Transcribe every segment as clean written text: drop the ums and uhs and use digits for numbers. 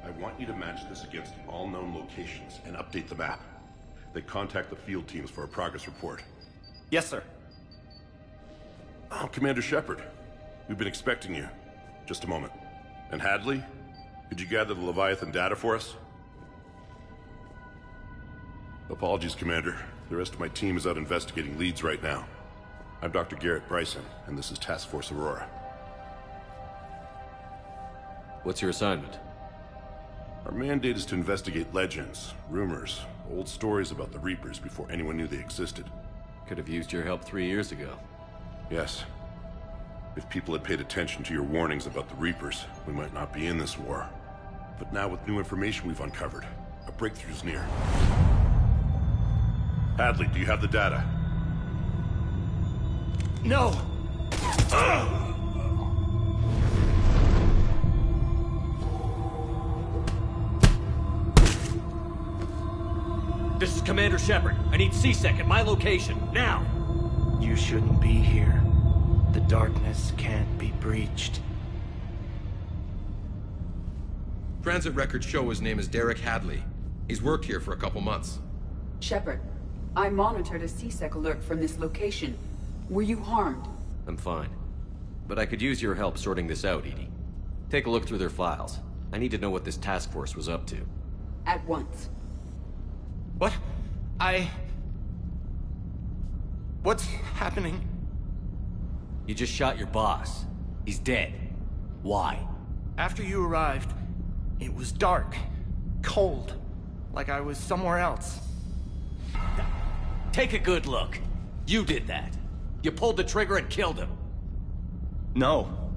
I want you to match this against all known locations and update the map. Then contact the field teams for a progress report. Yes, sir. Oh, Commander Shepard. We've been expecting you. Just a moment. And Hadley? Could you gather the Leviathan data for us? Apologies, Commander. The rest of my team is out investigating leads right now. I'm Dr. Garrett Bryson, and this is Task Force Aurora. What's your assignment? Our mandate is to investigate legends, rumors, old stories about the Reapers before anyone knew they existed. Could have used your help 3 years ago. Yes. If people had paid attention to your warnings about the Reapers, we might not be in this war. But now with new information we've uncovered, a breakthrough's near. Hadley, do you have the data? No! This is Commander Shepard. I need C-Sec at my location, now! You shouldn't be here. The darkness can't be breached. Transit records show his name is Derek Hadley. He's worked here for a couple months. Shepard, I monitored a C-Sec alert from this location. Were you harmed? I'm fine. But I could use your help sorting this out, EDI. Take a look through their files. I need to know what this task force was up to. At once. What? What's happening? You just shot your boss. He's dead. Why? After you arrived, it was dark, cold, like I was somewhere else. Take a good look. You did that. You pulled the trigger and killed him. No.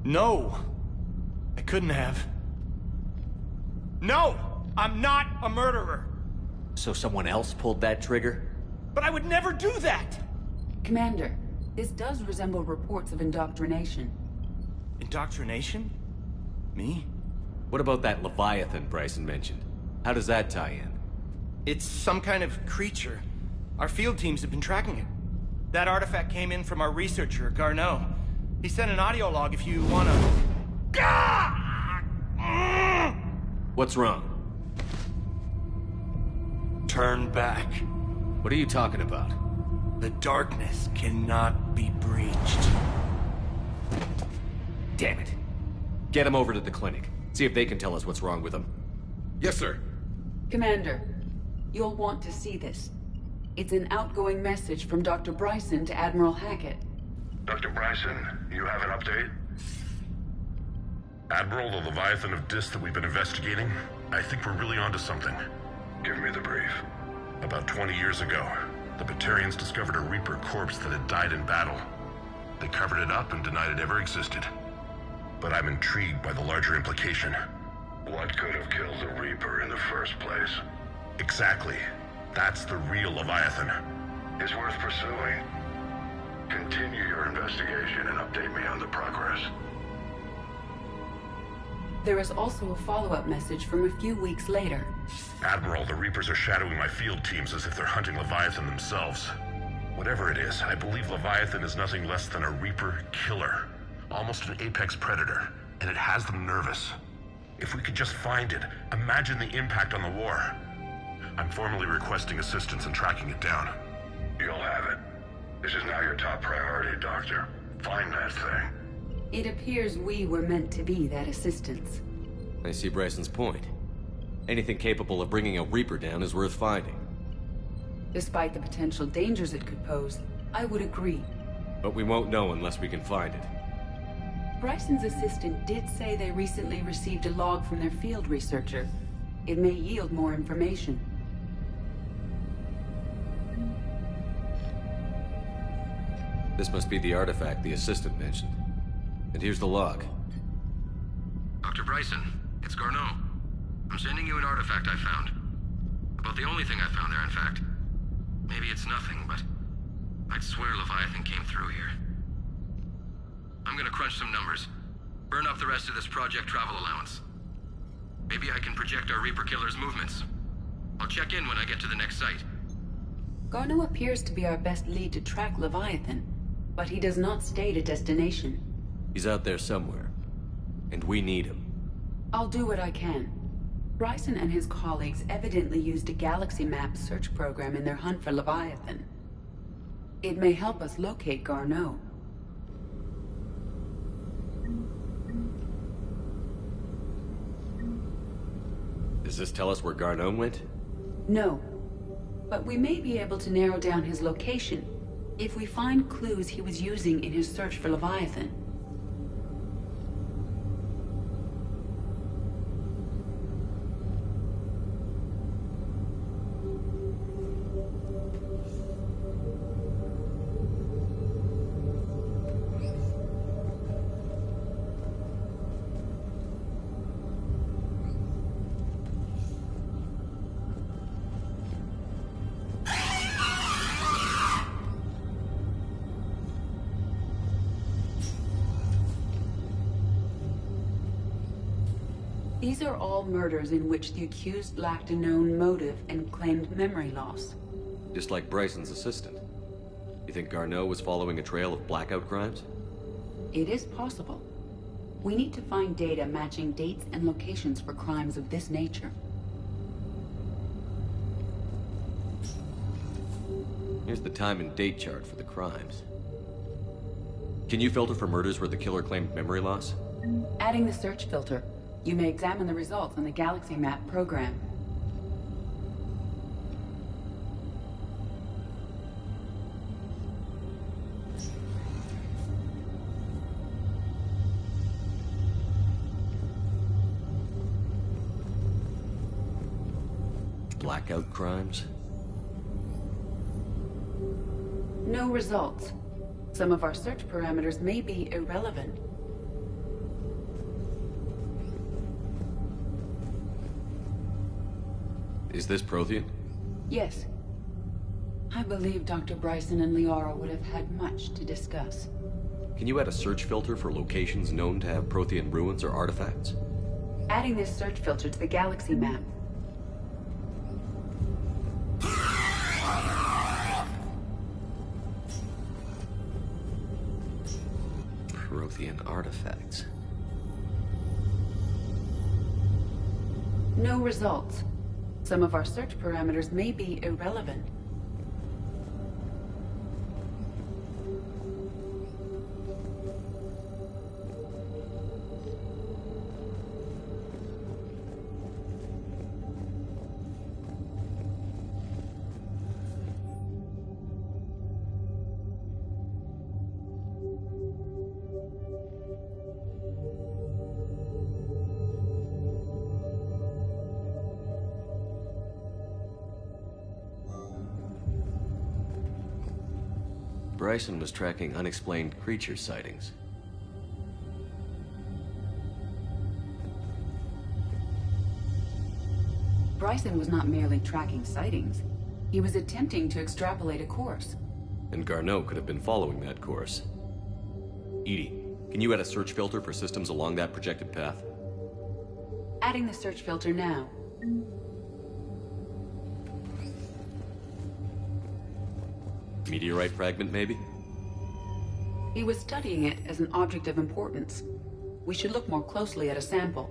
No! I couldn't have. No! I'm not a murderer! So someone else pulled that trigger? But I would never do that! Commander, this does resemble reports of indoctrination. Indoctrination? Me? What about that Leviathan Bryson mentioned? How does that tie in? It's some kind of creature. Our field teams have been tracking it. That artifact came in from our researcher, Garneau. He sent an audio log if you wanna... What's wrong? Turn back. What are you talking about? The darkness cannot be breached. Damn it. Get him over to the clinic. See if they can tell us what's wrong with him. Yes, sir. Commander, you'll want to see this. It's an outgoing message from Dr. Bryson to Admiral Hackett. Dr. Bryson, you have an update? Admiral, the Leviathan of Dis that we've been investigating, I think we're really onto something. Give me the brief. About 20 years ago, the Batarians discovered a Reaper corpse that had died in battle. They covered it up and denied it ever existed. But I'm intrigued by the larger implication. What could have killed the Reaper in the first place? Exactly. That's the real Leviathan. It's worth pursuing. Continue your investigation and update me on the progress. There is also a follow-up message from a few weeks later. Admiral, the Reapers are shadowing my field teams as if they're hunting Leviathan themselves. Whatever it is, I believe Leviathan is nothing less than a Reaper killer. Almost an apex predator, and it has them nervous. If we could just find it, imagine the impact on the war. I'm formally requesting assistance in tracking it down. You'll have it. This is now your top priority, Doctor. Find that thing. It appears we were meant to be that assistance. I see Bryson's point. Anything capable of bringing a Reaper down is worth finding. Despite the potential dangers it could pose, I would agree. But we won't know unless we can find it. Bryson's assistant did say they recently received a log from their field researcher. It may yield more information. This must be the artifact the assistant mentioned. And here's the log. Dr. Bryson, it's Garneau. I'm sending you an artifact I found. About the only thing I found there, in fact. Maybe it's nothing, but I'd swear Leviathan came through here. I'm gonna crunch some numbers. Burn up the rest of this Project Travel allowance. Maybe I can project our Reaper Killer's movements. I'll check in when I get to the next site. Garneau appears to be our best lead to track Leviathan, but he does not state a destination. He's out there somewhere. And we need him. I'll do what I can. Bryson and his colleagues evidently used a galaxy map search program in their hunt for Leviathan. It may help us locate Garneau. Does this tell us where Garneau went? No, but we may be able to narrow down his location if we find clues he was using in his search for Leviathan. These are all murders in which the accused lacked a known motive and claimed memory loss. Just like Bryson's assistant. You think Garneau was following a trail of blackout crimes? It is possible. We need to find data matching dates and locations for crimes of this nature. Here's the time and date chart for the crimes. Can you filter for murders where the killer claimed memory loss? Adding the search filter, you may examine the results in the Galaxy Map program. Blackout crimes? No results. Some of our search parameters may be irrelevant. Is this Prothean? Yes. I believe Dr. Bryson and Liara would have had much to discuss. Can you add a search filter for locations known to have Prothean ruins or artifacts? Adding this search filter to the Galaxy Map. Prothean artifacts. No results. Some of our search parameters may be irrelevant. Bryson was tracking unexplained creature sightings. Bryson was not merely tracking sightings. He was attempting to extrapolate a course. And Garneau could have been following that course. EDI, can you add a search filter for systems along that projected path? Adding the search filter now. Meteorite fragment, maybe? He was studying it as an object of importance. We should look more closely at a sample.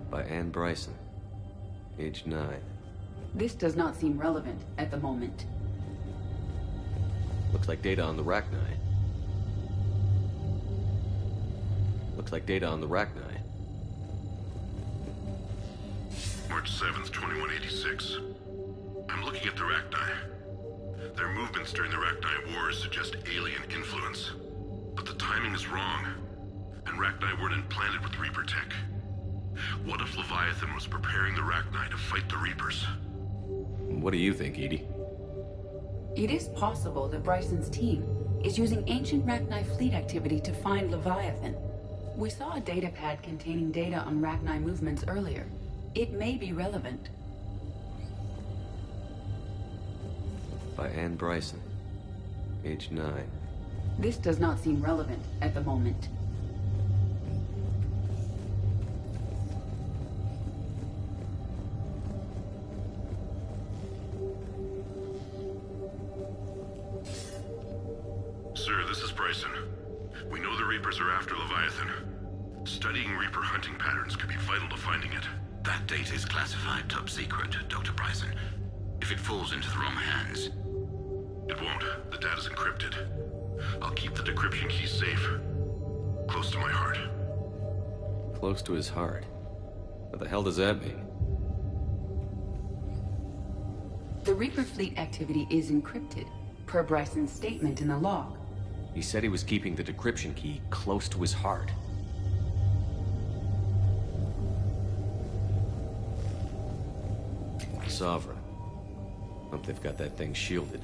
By Anne Bryson. Age 9. This does not seem relevant at the moment. Looks like data on the Rachni. Looks like data on the Rachni. March 7th, 2186. I'm looking at the Rachni. Their movements during the Rachni Wars suggest alien influence. But the timing is wrong, and Rachni weren't implanted with Reaper tech. What if Leviathan was preparing the Rachni to fight the Reapers? What do you think, EDI? It is possible that Bryson's team is using ancient Rachni fleet activity to find Leviathan. We saw a datapad containing data on Rachni movements earlier. It may be relevant. By Anne Bryson. Age 9. This does not seem relevant at the moment. Sir, this is Bryson. We know the Reapers are after Leviathan. Studying Reaper hunting patterns could be vital to finding it. That data is classified top secret, Dr. Bryson. If it falls into the wrong hands... It won't. The data's encrypted. I'll keep the decryption key safe. Close to my heart. Close to his heart. What the hell does that mean? The Reaper fleet activity is encrypted, per Bryson's statement in the log. He said he was keeping the decryption key close to his heart. Sovereign. Hope they've got that thing shielded.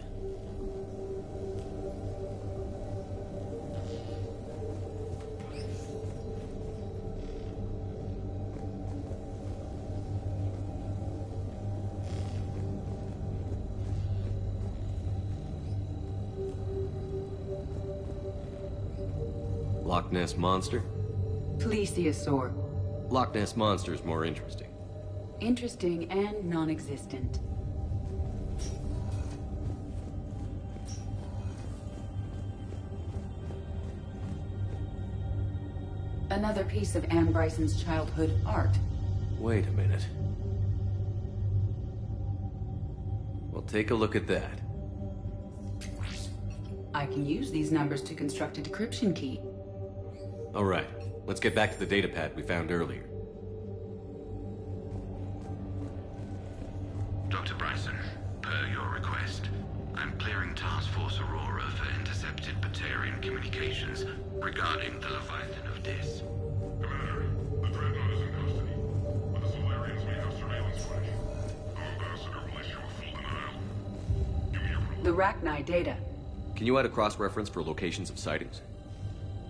Loch Ness Monster? Plesiosaur. Loch Ness Monster is more interesting. Interesting and non-existent. Another piece of Anne Bryson's childhood art. Wait a minute. Well, take a look at that. I can use these numbers to construct a decryption key. All right, let's get back to the datapad we found earlier. Dr. Bryson, per your request, I'm clearing Task Force Aurora for intercepted Batarian communications regarding the Leviathan of Dis. Commander, the Dreadnought is in custody. But the Solarians may have surveillance footage. Our ambassador will issue a full denial. Give me your proof. The Rachni data. Can you add a cross-reference for locations of sightings?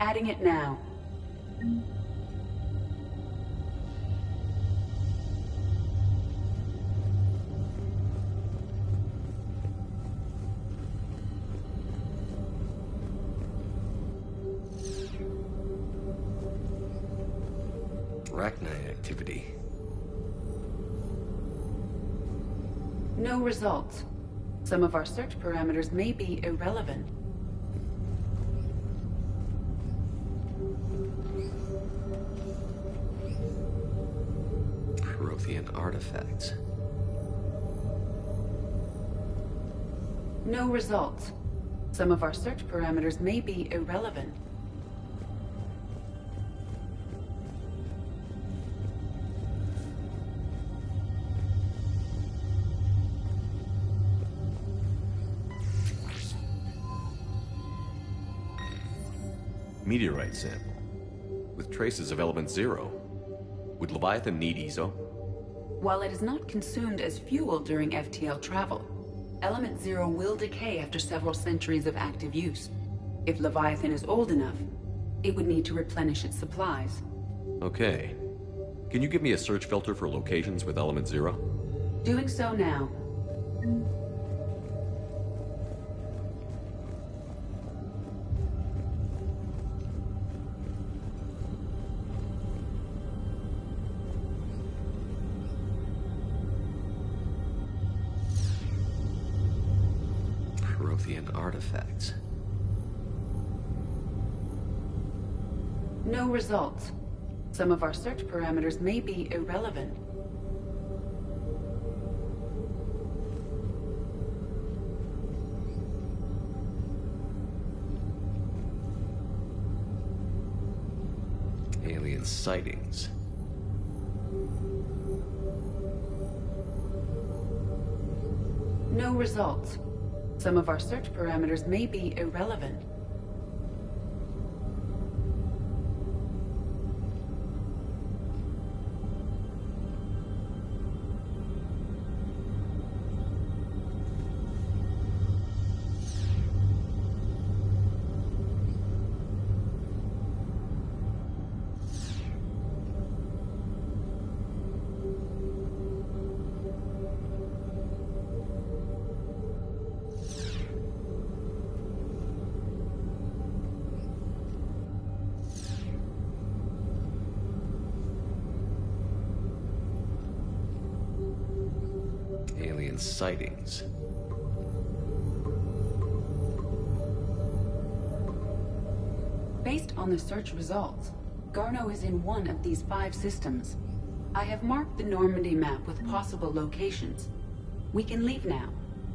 Adding it now. Rachni activity. No results. Some of our search parameters may be irrelevant. Prothean artifacts. No results. Some of our search parameters may be irrelevant. Meteorite sample. With traces of element 0. Would Leviathan need EZO? While it is not consumed as fuel during FTL travel, Element 0 will decay after several centuries of active use. If Leviathan is old enough, it would need to replenish its supplies. Okay. Can you give me a search filter for locations with element 0? Doing so now. Prothean artifacts. No results. Some of our search parameters may be irrelevant. Alien sightings. No results. Some of our search parameters may be irrelevant. Alien sightings. Based on the search results, Garneau is in one of these 5 systems. I have marked the Normandy map with possible locations. We can leave now,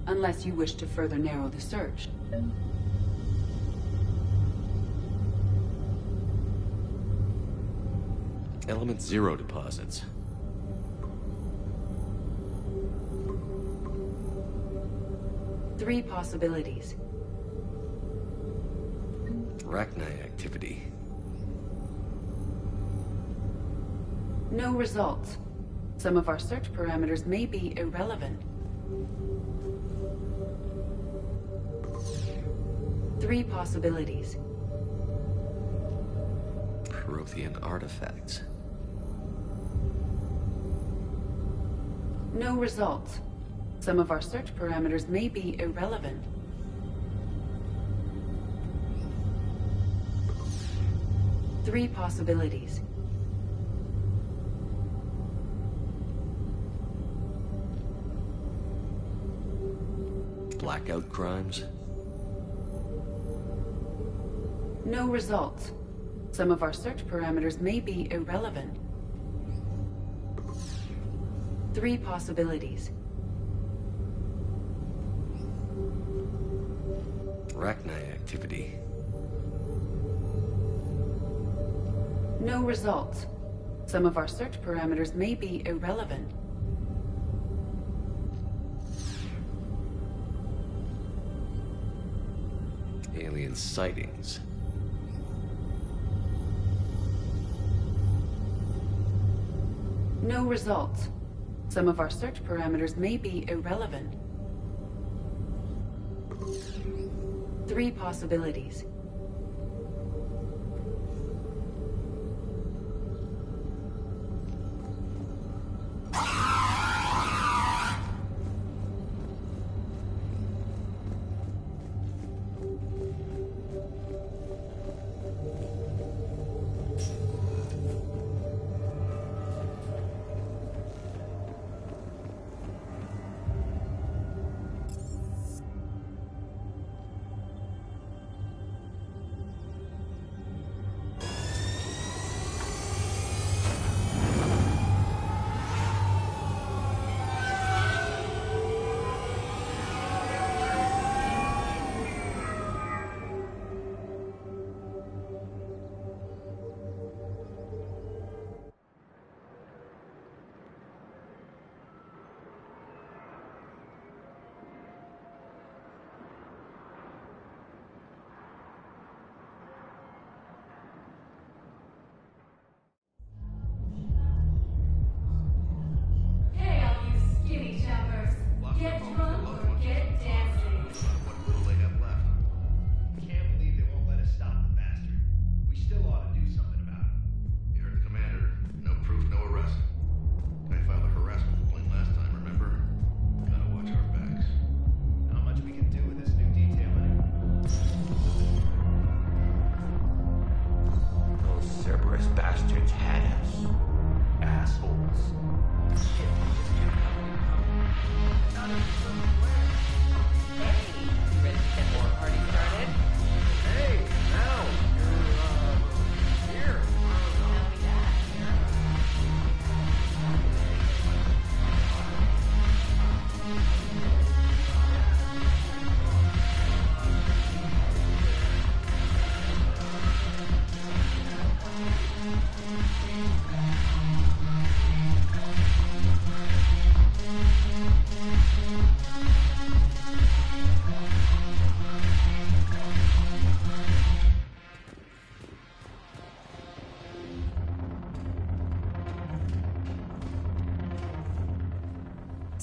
unless you wish to further narrow the search. Element 0 deposits. Three possibilities. Arachnite activity. No results. Some of our search parameters may be irrelevant. Three possibilities. Prothean artifacts. No results. Some of our search parameters may be irrelevant. Three possibilities. Blackout crimes. No results. Some of our search parameters may be irrelevant. Three possibilities. Arachnite activity. No results. Some of our search parameters may be irrelevant. Alien sightings. No results. Some of our search parameters may be irrelevant. Three possibilities. Hey, all you skinny choppers. Get drunk or get dancing. What little they have left. Can't believe they won't let us stop the bastard. We still ought to do something about it. You heard the commander. No proof, no arrest. Guy filed a harassment complaint last time, remember? Gotta watch our backs. Not much we can do with this new detail anyway. Those Cerberus bastards had us. Assholes. Shit, just can't help it. Not even some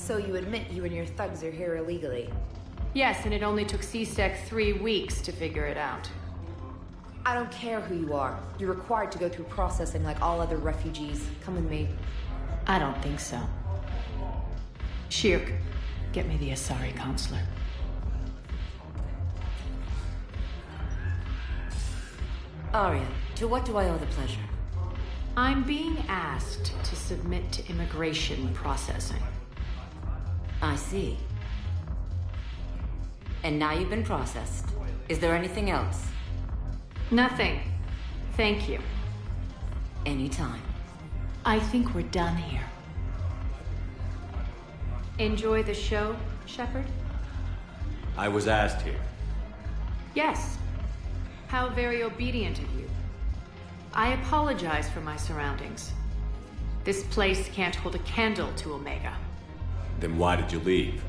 So you admit you and your thugs are here illegally? Yes, and it only took C-Sec 3 weeks to figure it out. I don't care who you are. You're required to go through processing like all other refugees. Come with me. I don't think so. Shirk, get me the Asari counselor. Arya, to what do I owe the pleasure? I'm being asked to submit to immigration processing. I see. And now you've been processed. Is there anything else? Nothing. Thank you. Anytime. I think we're done here. Enjoy the show, Shepard? I was asked here. Yes. How very obedient of you. I apologize for my surroundings. This place can't hold a candle to Omega. Then why did you leave?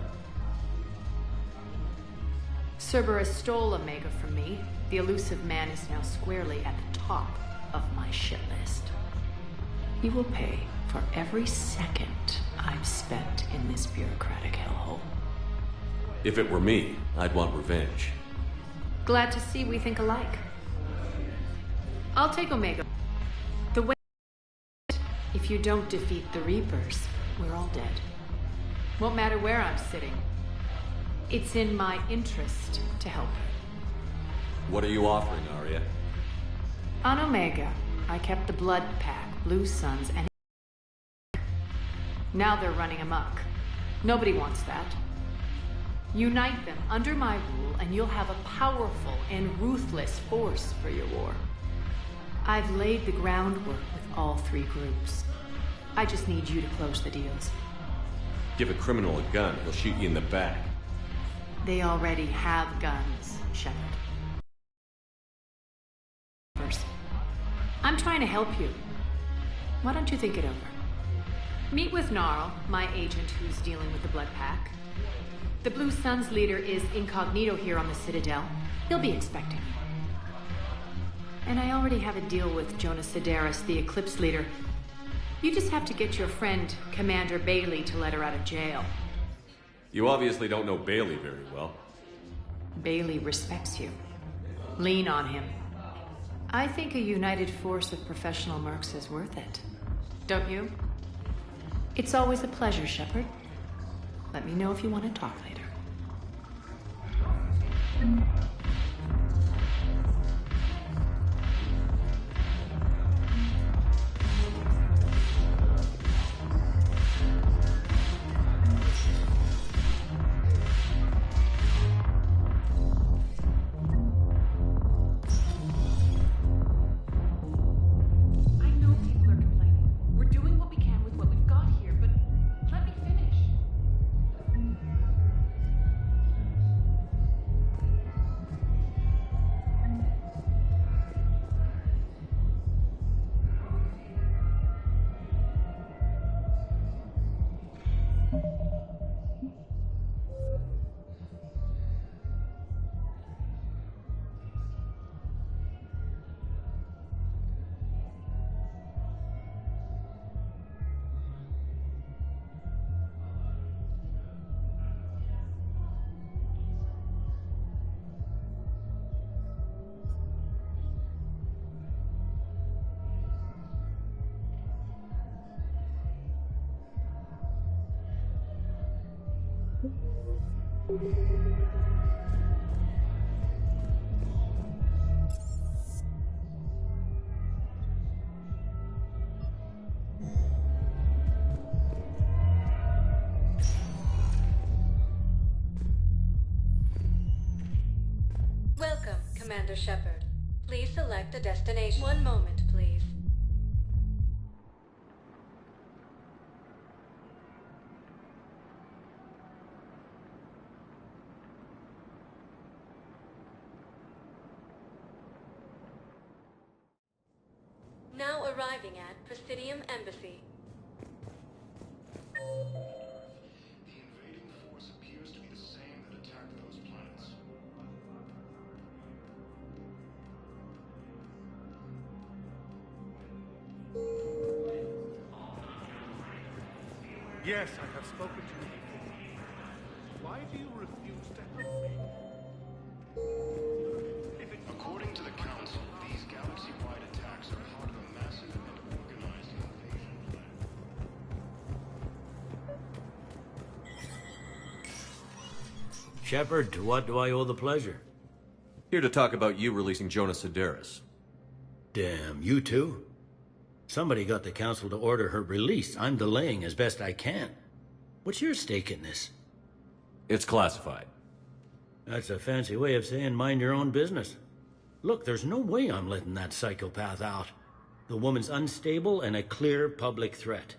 Cerberus stole Omega from me. The elusive man is now squarely at the top of my shit list. He will pay for every second I've spent in this bureaucratic hellhole. If it were me, I'd want revenge. Glad to see we think alike. I'll take Omega. The way... If you don't defeat the Reapers, we're all dead. Won't matter where I'm sitting. It's in my interest to help you. What are you offering, Arya? On Omega, I kept the Blood Pack, Blue Suns, and... Now they're running amok. Nobody wants that. Unite them under my rule, and you'll have a powerful and ruthless force for your war. I've laid the groundwork with all three groups. I just need you to close the deals. Give a criminal a gun, he'll shoot you in the back. They already have guns, Shepard. First, I'm trying to help you. Why don't you think it over? Meet with Gnarl, my agent who's dealing with the Blood Pack. The Blue Suns leader is incognito here on the Citadel. He'll be expecting you. And I already have a deal with Jonas Sidaris, the Eclipse leader. You just have to get your friend, Commander Bailey, to let her out of jail. You obviously don't know Bailey very well. Bailey respects you. Lean on him. I think a united force of professional mercs is worth it. Don't you? It's always a pleasure, Shepard. Let me know if you want to talk later. Welcome, Commander Shepard. Please select a destination. One moment, please. Now arriving at Presidium Embassy. The invading force appears to be the same that attacked those planets. Yes, I have spoken to you before. According to the Council, these galaxy-wide attacks are part of a massive and organized invasion plan. Shepard, to what do I owe the pleasure? Here to talk about you releasing Jonas Sedaris. Damn, you too? Somebody got the Council to order her release. I'm delaying as best I can. What's your stake in this? It's classified. That's a fancy way of saying mind your own business. Look, there's no way I'm letting that psychopath out. The woman's unstable and a clear public threat.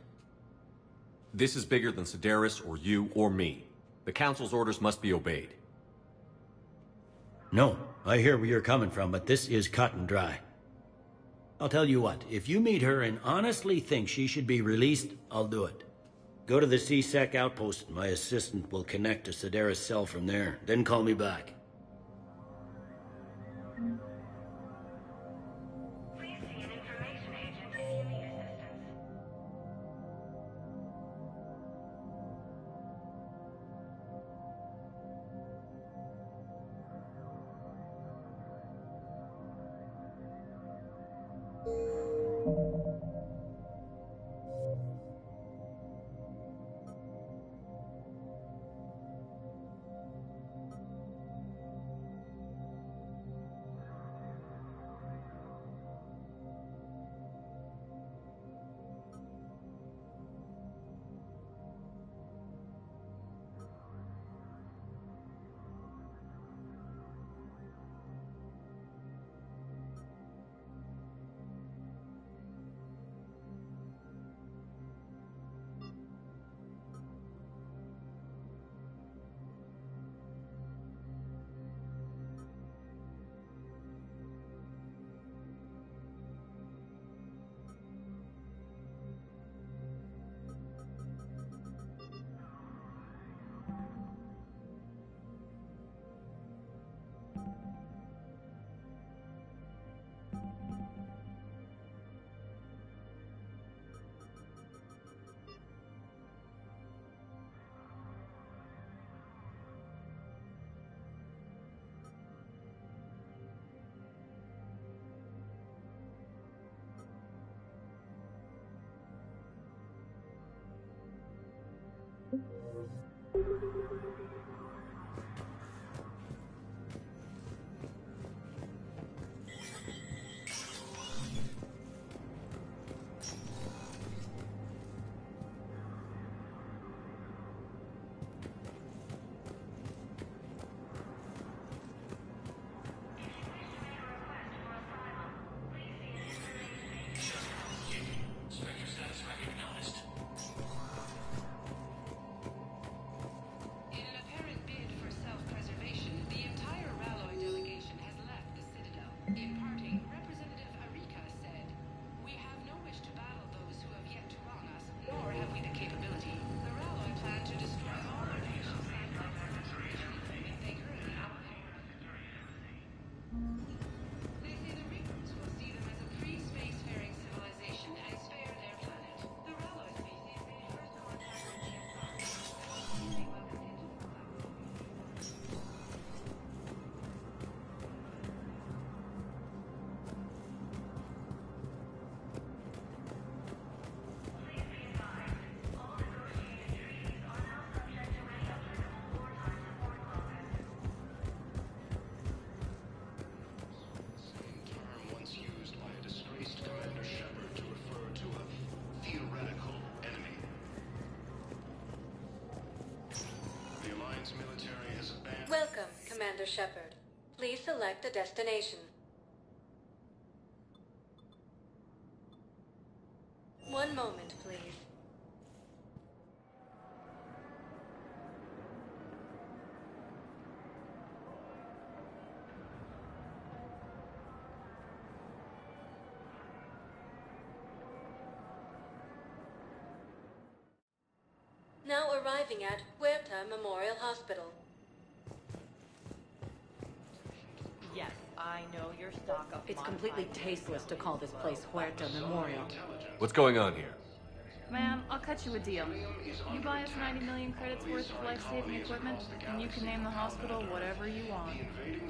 This is bigger than Sedaris or you or me. The Council's orders must be obeyed. No, I hear where you're coming from, but this is cut and dry. I'll tell you what, if you meet her and honestly think she should be released, I'll do it. Go to the C-Sec outpost. My assistant will connect to Sedaris' cell from there. Then call me back. Welcome, Commander Shepard. Please select a destination. One moment, please. Now arriving at Huerta Memorial Hospital. Yes, I know your stock of It's completely tasteless to call this place Huerta Memorial. What's going on here? Ma'am, I'll cut you a deal. You buy us 90 million credits worth of life-saving equipment, and you can name the hospital whatever you want.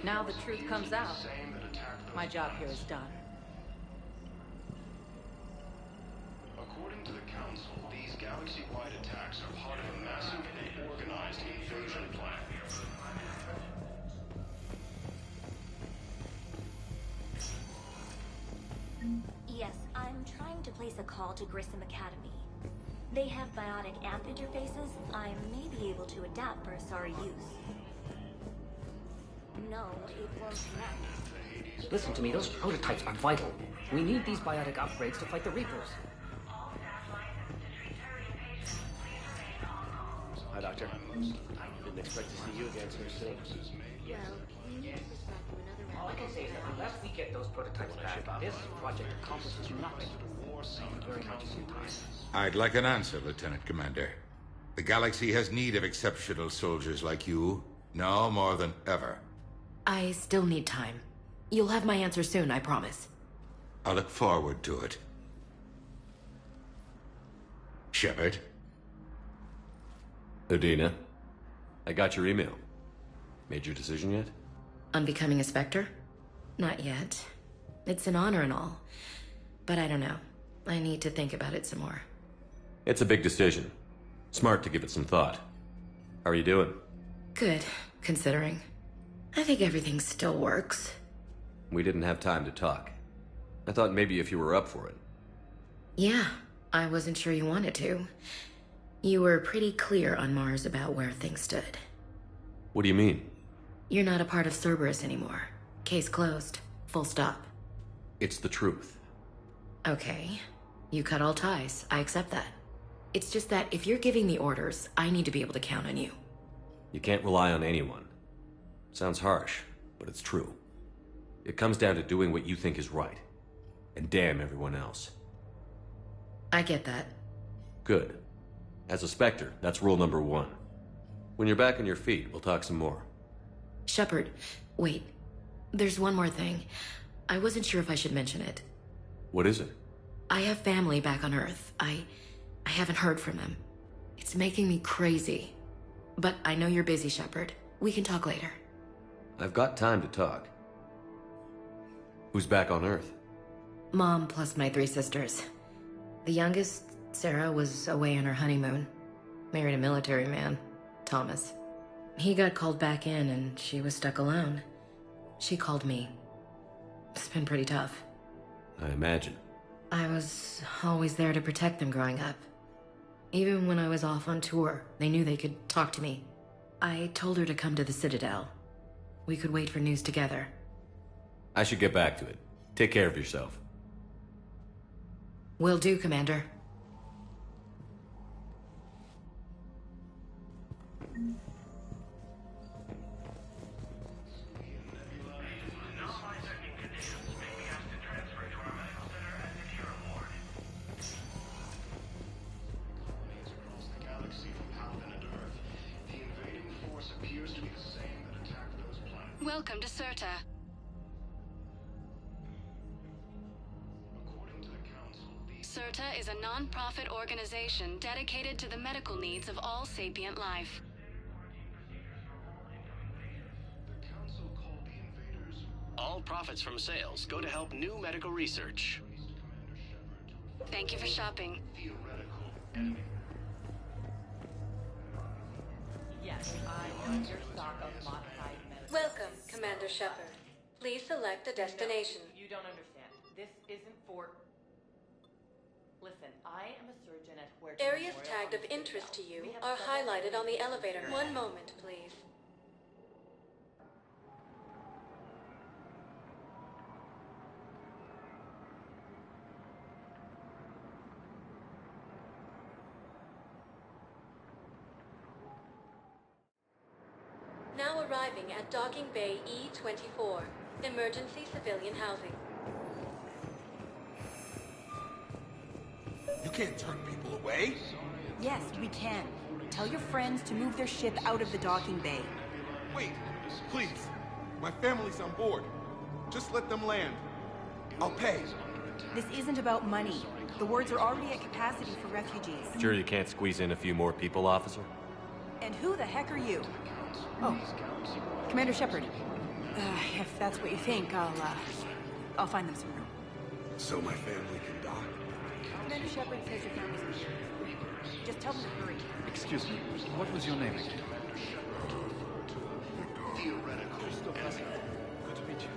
Now the truth comes out. My job here is done. According to the Council, these galaxy-wide attacks are part of a massive and organized invasion plan. Yes, I'm trying to place a call to Grissom Academy. They have bionic amp interfaces I may be able to adapt for Asari use. No, it won't connect. Listen to me, those prototypes are vital. We need these biotic upgrades to fight the Reapers. Hi, Doctor. Didn't expect to see you again so soon. Well, you need to distract from another All I can say is that unless we get those prototypes back, this project accomplishes nothing. Thank you very much for your time. I'd like an answer, Lieutenant Commander. The galaxy has need of exceptional soldiers like you, now more than ever. I still need time. You'll have my answer soon, I promise. I look forward to it. Shepard? Udina, I got your email. Made your decision yet? On becoming a Spectre? Not yet. It's an honor and all. But I don't know. I need to think about it some more. It's a big decision. Smart to give it some thought. How are you doing? Good, considering. I think everything still works. We didn't have time to talk. I thought maybe if you were up for it. Yeah, I wasn't sure you wanted to. You were pretty clear on Mars about where things stood. What do you mean? You're not a part of Cerberus anymore. Case closed. Full stop. It's the truth. Okay. You cut all ties. I accept that. It's just that if you're giving the orders, I need to be able to count on you. You can't rely on anyone. Sounds harsh, but it's true. It comes down to doing what you think is right. And damn everyone else. I get that. Good. As a Spectre, that's rule number 1. When you're back on your feet, we'll talk some more. Shepard, wait. There's one more thing. I wasn't sure if I should mention it. What is it? I have family back on Earth. I haven't heard from them. It's making me crazy. But I know you're busy, Shepard. We can talk later. I've got time to talk. Who's back on Earth? Mom plus my 3 sisters. The youngest, Sarah, was away on her honeymoon. Married a military man, Thomas. He got called back in and she was stuck alone. She called me. It's been pretty tough. I imagine. I was always there to protect them growing up. Even when I was off on tour, they knew they could talk to me. I told her to come to the Citadel. We could wait for news together. I should get back to it. Take care of yourself. Will do, Commander. Welcome to Serta. Serta is a non-profit organization dedicated to the medical needs of all sapient life. All profits from sales go to help new medical research. Thank you for shopping. Yes, I want your stock of modified medicine. Welcome, Commander Shepard. Please select a destination. No, you don't understand. This isn't for... Listen, I am a surgeon at Huerta Areas Memorial tagged of Hospital. interest to you We have are several highlighted on the clinics elevator. here. One moment, please. Now arriving at Docking Bay E-24, emergency civilian housing. You can't turn people away. Yes, we can. Tell your friends to move their ship out of the docking bay. Wait, please. My family's on board. Just let them land. I'll pay. This isn't about money. The wards are already at capacity for refugees. Sure you can't squeeze in a few more people, officer? And who the heck are you? Oh, Commander Shepard. If that's what you think, I'll find them some room. So my family can dock? Commander Shepard says your family's in here. Just tell them to hurry. Excuse me, what was your name again? Good to meet you.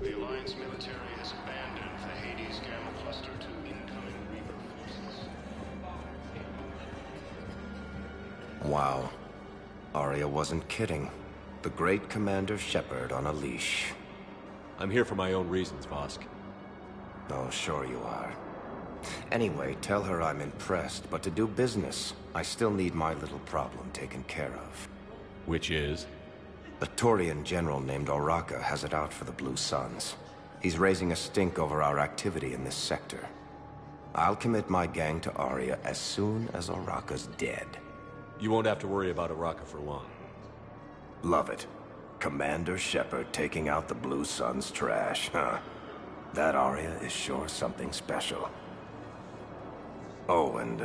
The Alliance military has abandoned the Hades Gamma Cluster to incoming Reaper forces. Wow. Arya wasn't kidding. The great Commander Shepard on a leash. I'm here for my own reasons, Vosk. Oh, sure you are. Anyway, tell her I'm impressed, but to do business, I still need my little problem taken care of. Which is? A Turian general named Oraka has it out for the Blue Suns. He's raising a stink over our activity in this sector. I'll commit my gang to Arya as soon as Oraka's dead. You won't have to worry about Oraka for long. Love it. Commander Shepard taking out the Blue Suns trash, huh? That Arya is sure something special. Oh, and,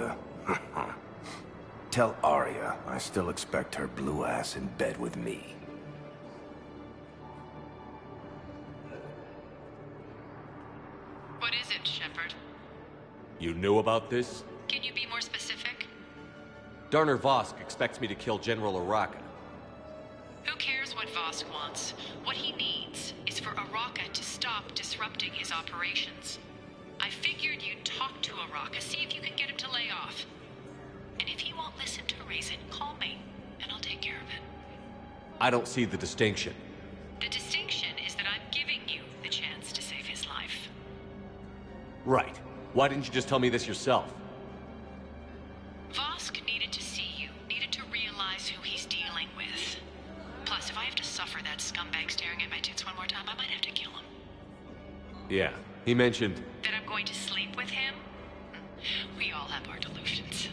tell Arya I still expect her blue ass in bed with me. What is it, Shepard? You knew about this? Can you be more specific? Darner Vosk expects me to kill General Oraka. Who cares what Vosk wants? What he needs is for Oraka to stop disrupting his operations. I figured you'd talk to Oraka, see if you can get him to lay off. And if he won't listen to reason, call me, and I'll take care of it. I don't see the distinction. The distinction is that I'm giving you the chance to save his life. Right. Why didn't you just tell me this yourself? Vosk needed to see you, needed to realize who he's dealing with. Plus, if I have to suffer that scumbag staring at my tits one more time, I might have to kill him. Yeah, he mentioned... That I'm going to sleep with him? We all have our delusions.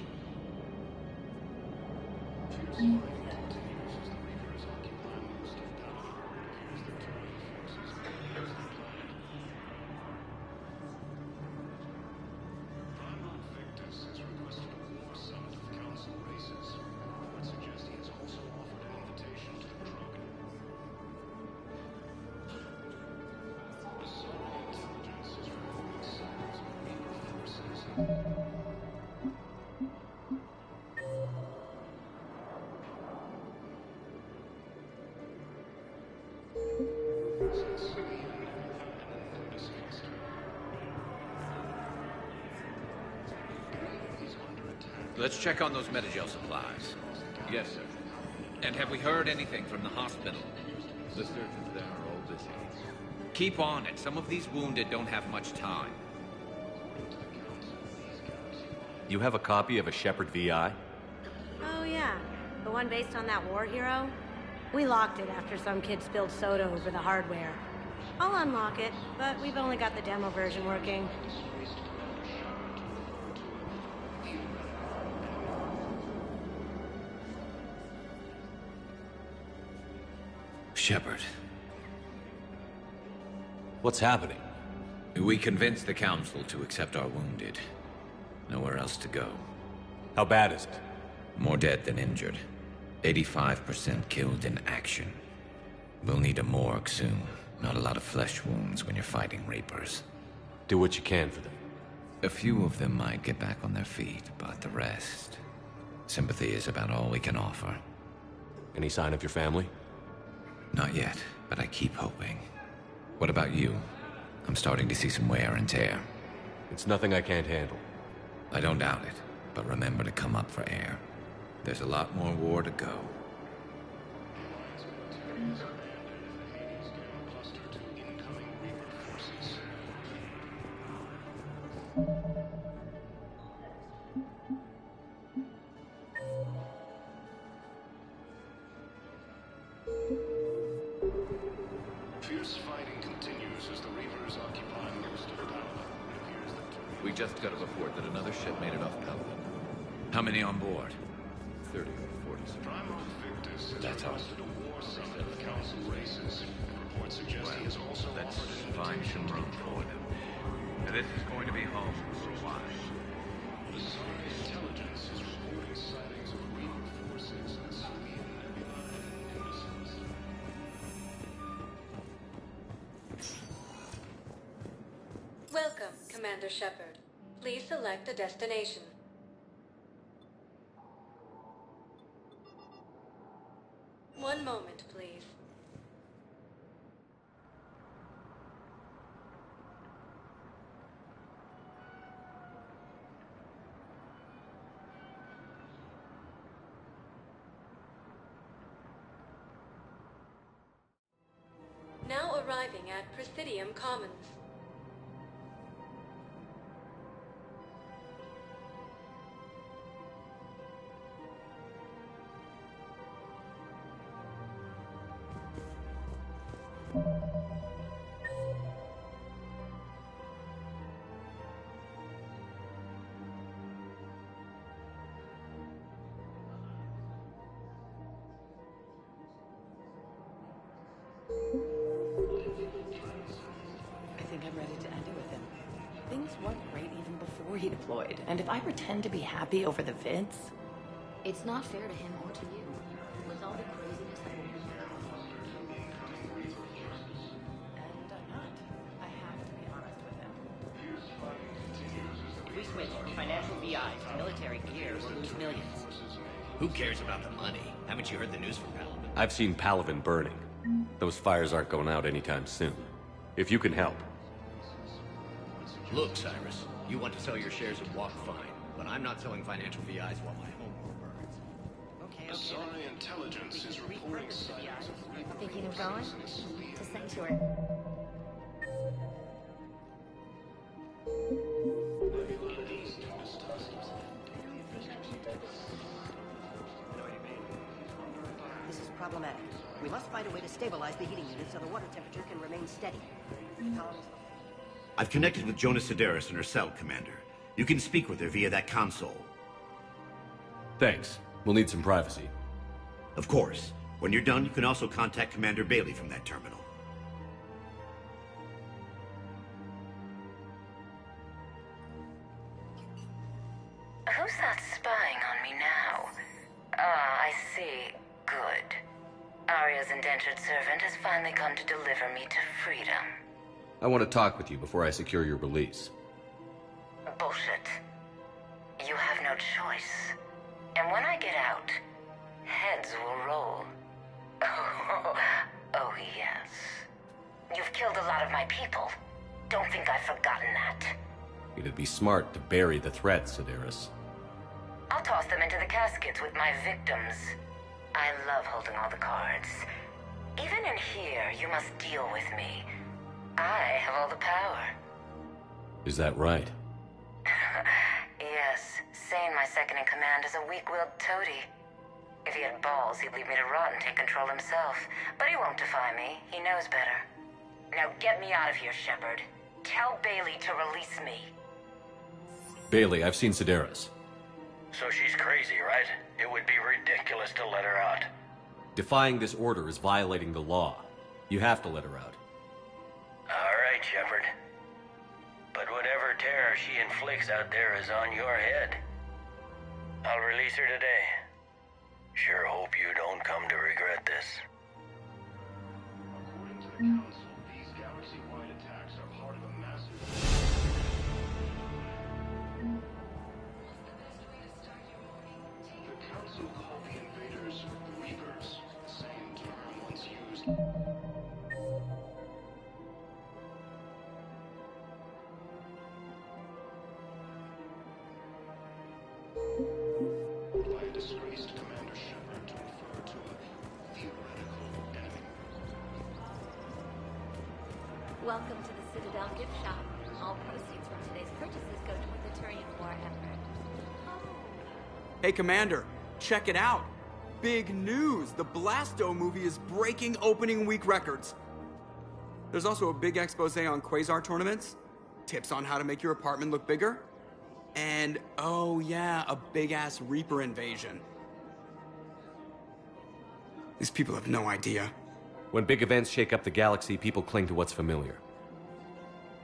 Let's check on those Metagel supplies. Yes, sir. And have we heard anything from the hospital? The surgeons there are all busy. Keep on it. Some of these wounded don't have much time. You have a copy of a Shepard VI? Oh, yeah. The one based on that war hero? We locked it after some kid spilled soda over the hardware. I'll unlock it, but we've only got the demo version working. Shepard. What's happening? We convinced the Council to accept our wounded. Nowhere else to go. How bad is it? More dead than injured. 85% killed in action. We'll need a morgue soon. Not a lot of flesh wounds when you're fighting Reapers. Do what you can for them. A few of them might get back on their feet, but the rest... Sympathy is about all we can offer. Any sign of your family? Not yet, but I keep hoping. What about you? I'm starting to see some wear and tear. It's nothing I can't handle. I don't doubt it, but remember to come up for air. There's a lot more war to go. We just got a report that another ship made it off Pelican. How many on board? 30 or 40 survivors. That's all. Council races. Reports suggest he is also let's find some room for them. Now, this is going to be home for a while. The Sun intelligence is reporting sightings of Reaper forces at Salian Nebula and Indices. Welcome, Commander Shepard. Please select a destination. One moment, please. Now arriving at Presidium Commons. I think I'm ready to end it with him. Things weren't great even before he deployed, and if I pretend to be happy over the vids... It's not fair to him or to you. With all the craziness that we're And I'm not. I have to be honest with him. If we switch from financial VIs to military gear, we'll lose millions. Who cares about the money? Haven't you heard the news from Palaven? I've seen Palaven burning. Those fires aren't going out anytime soon. If you can help. Look, Cyrus, you want to sell your shares and walk fine, but I'm not selling financial VIs while my home burns. The Sun intelligence is reporting sightings of Reaper Thinking of going? To Sanctuary. This is problematic. We must find a way to stabilize the heating unit so the water temperature can remain steady. I've connected with Jonas Sedaris and her cell, Commander. You can speak with her via that console. Thanks. We'll need some privacy. Of course. When you're done, you can also contact Commander Bailey from that terminal. Who's that spying on me now? Ah, I see. Good. Arya's indentured servant has finally come to deliver me to freedom. I want to talk with you before I secure your release. Bullshit. You have no choice. And when I get out, heads will roll. Oh, yes. You've killed a lot of my people. Don't think I've forgotten that. It'd be smart to bury the threat, Sedaris. I'll toss them into the caskets with my victims. I love holding all the cards. Even in here, you must deal with me. I have all the power. Is that right? Yes, Sane, my second-in-command, is a weak-willed toady. If he had balls, he'd leave me to rot and take control himself. But he won't defy me. He knows better. Now get me out of here, Shepard. Tell Bailey to release me. Bailey, I've seen Sedaris. So she's crazy, right? It would be ridiculous to let her out. Defying this order is violating the law. You have to let her out. All right, Shepard. But whatever terror she inflicts out there is on your head. I'll release her today. Sure hope you don't come to regret this. According to the Council, these galaxy-wide attacks are part of a massive... The Council called the invaders Reapers, same term once used. By a disgraced Commander Shepard to refer to a theoretical enemy. Welcome to the Citadel gift shop. All proceeds from today's purchases go toward the Turian war effort. Hey, Commander, check it out. Big news! The Blasto movie is breaking opening week records. There's also a big expose on Quasar tournaments. tips on how to make your apartment look bigger. And, oh yeah, a big-ass Reaper invasion. These people have no idea. When big events shake up the galaxy, people cling to what's familiar.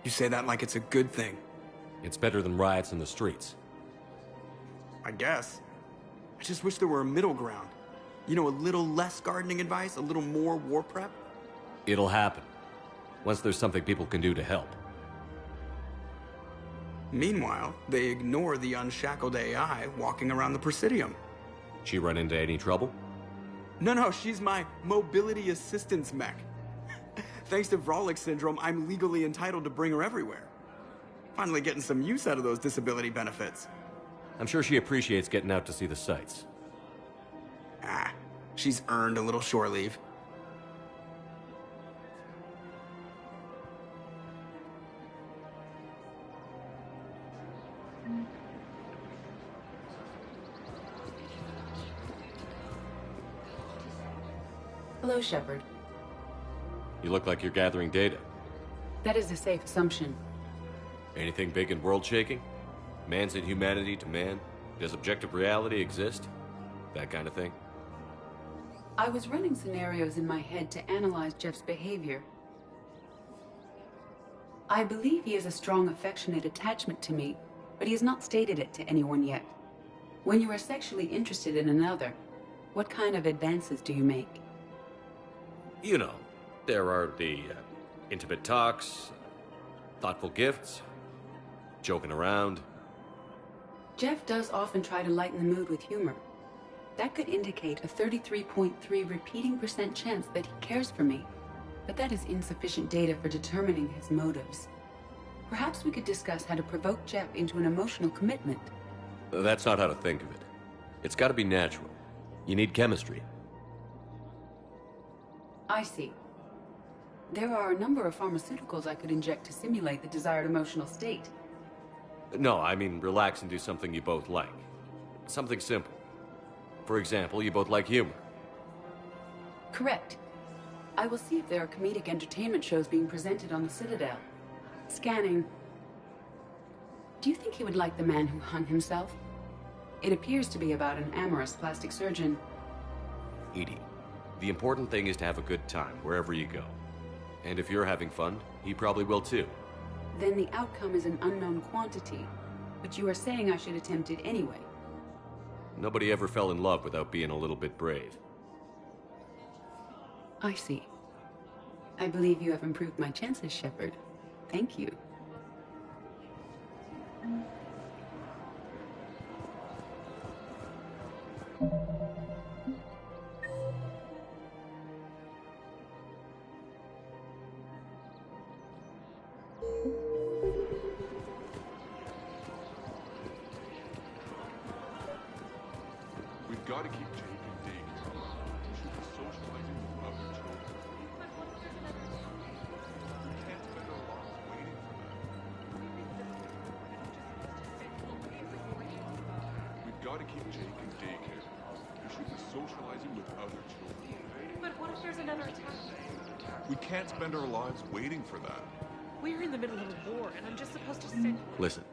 You say that like it's a good thing. It's better than riots in the streets. I guess. I just wish there were a middle ground. You know, a little less gardening advice, a little more war prep. It'll happen. Once there's something people can do to help. Meanwhile, they ignore the unshackled AI walking around the Presidium. She run into any trouble? No, she's my mobility assistance mech. Thanks to Vrolic syndrome, I'm legally entitled to bring her everywhere. Finally getting some use out of those disability benefits. I'm sure she appreciates getting out to see the sights. Ah, she's earned a little shore leave. Hello, Shepard. You look like you're gathering data. That is a safe assumption. Anything big and world-shaking? Man's inhumanity to man? Does objective reality exist? That kind of thing? I was running scenarios in my head to analyze Jeff's behavior. I believe he has a strong affectionate attachment to me, but he has not stated it to anyone yet. When you are sexually interested in another, what kind of advances do you make? You know, there are the intimate talks, thoughtful gifts, joking around. Jeff does often try to lighten the mood with humor. That could indicate a 33.3 repeating % chance that he cares for me, but that is insufficient data for determining his motives. Perhaps we could discuss how to provoke Jeff into an emotional commitment. That's not how to think of it. It's got to be natural. You need chemistry. I see. There are a number of pharmaceuticals I could inject to simulate the desired emotional state. No, I mean relax and do something you both like. Something simple. For example, you both like humor. Correct. I will see if there are comedic entertainment shows being presented on the Citadel. Scanning. Do you think he would like The Man Who Hung Himself? It appears to be about an amorous plastic surgeon. Edie, the important thing is to have a good time wherever you go. And if you're having fun, he probably will too. Then the outcome is an unknown quantity, but you are saying I should attempt it anyway. Nobody ever fell in love without being a little bit brave. I see. I believe you have improved my chances, Shepard. Thank you. We've got to keep Jake and Deke around. We should be socializing with other children. We can't spend our lives waiting for them. We've got to keep Jake and Deke here. We should be socializing with other children. But what if there's another attack? We can't spend our lives waiting for that. We're in the middle of a war, and I'm just supposed to sit... Listen,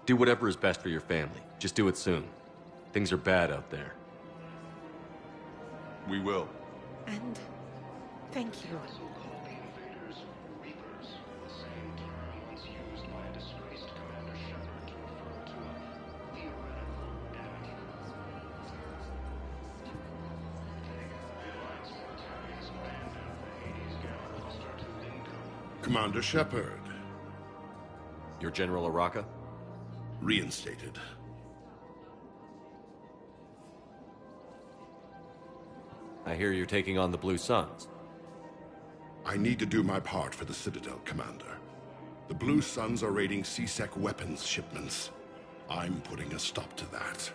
do whatever is best for your family. Just do it soon. Things are bad out there. We will. And thank you. Commander Shepard. You're General Araka? Reinstated. I hear you're taking on the Blue Suns. I need to do my part for the Citadel, Commander. The Blue Suns are raiding C-Sec weapons shipments. I'm putting a stop to that.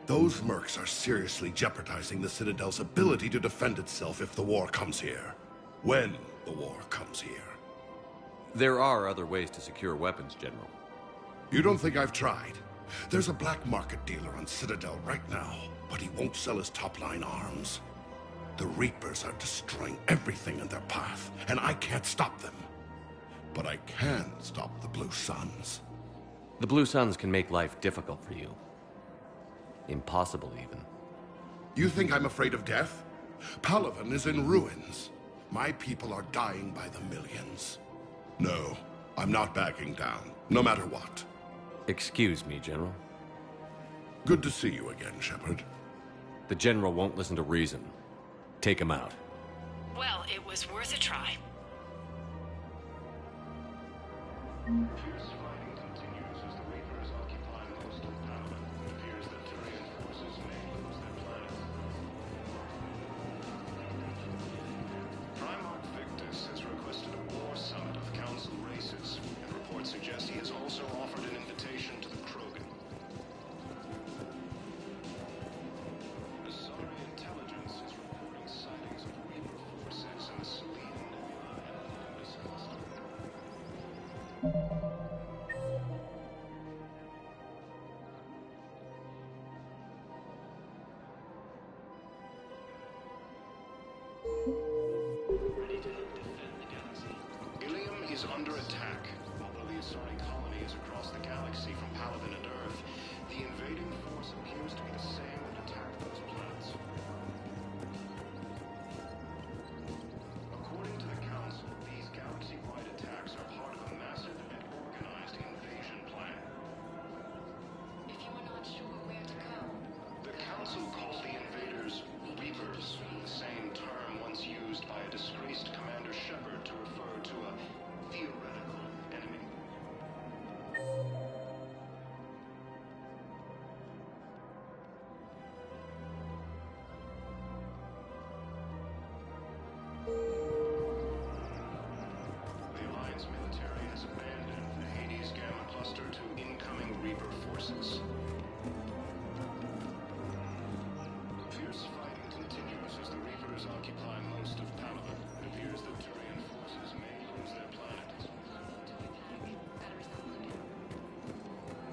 Those mercs are seriously jeopardizing the Citadel's ability to defend itself if the war comes here. When the war comes here. There are other ways to secure weapons, General. You don't think I've tried? There's a black market dealer on Citadel right now, but he won't sell his top-line arms. The Reapers are destroying everything in their path, and I can't stop them. but I can stop the Blue Suns. The Blue Suns can make life difficult for you. Impossible, even. You think I'm afraid of death? Palaven is in ruins. My people are dying by the millions. No, I'm not backing down, no matter what. Excuse me, General. Good to see you again, Shepard. The General won't listen to reason. Take him out. Well, it was worth a try. Fierce fighting continues as the Reapers occupy most of Palaven. It appears that Turian forces may lose their planet. Primarch Victus has requested a war summit of Council races, and reports suggest he has also offered an invitation to the Krogan. The Asari intelligence is reporting sightings of Reaper forces in the Selene Nebula and Nimbus cluster. Ready to help defend the galaxy. Ilium is under attack. Although the Asari colony is across the galaxy from Palaven and Earth, the invading force appears to be the same that attacked those planets. According to the Council, these galaxy-wide attacks are part of a massive and organized invasion plan. If you are not sure where to go, The Council called the invaders Reapers, the same term once used by a disgraced Commander Shepard to refer to a theoretical enemy. The Alliance military has abandoned the Hades Gamma cluster to incoming Reaper forces. Fierce fighting continues as the Reapers occupy most of Palaven. It appears that Turian forces may lose their planet.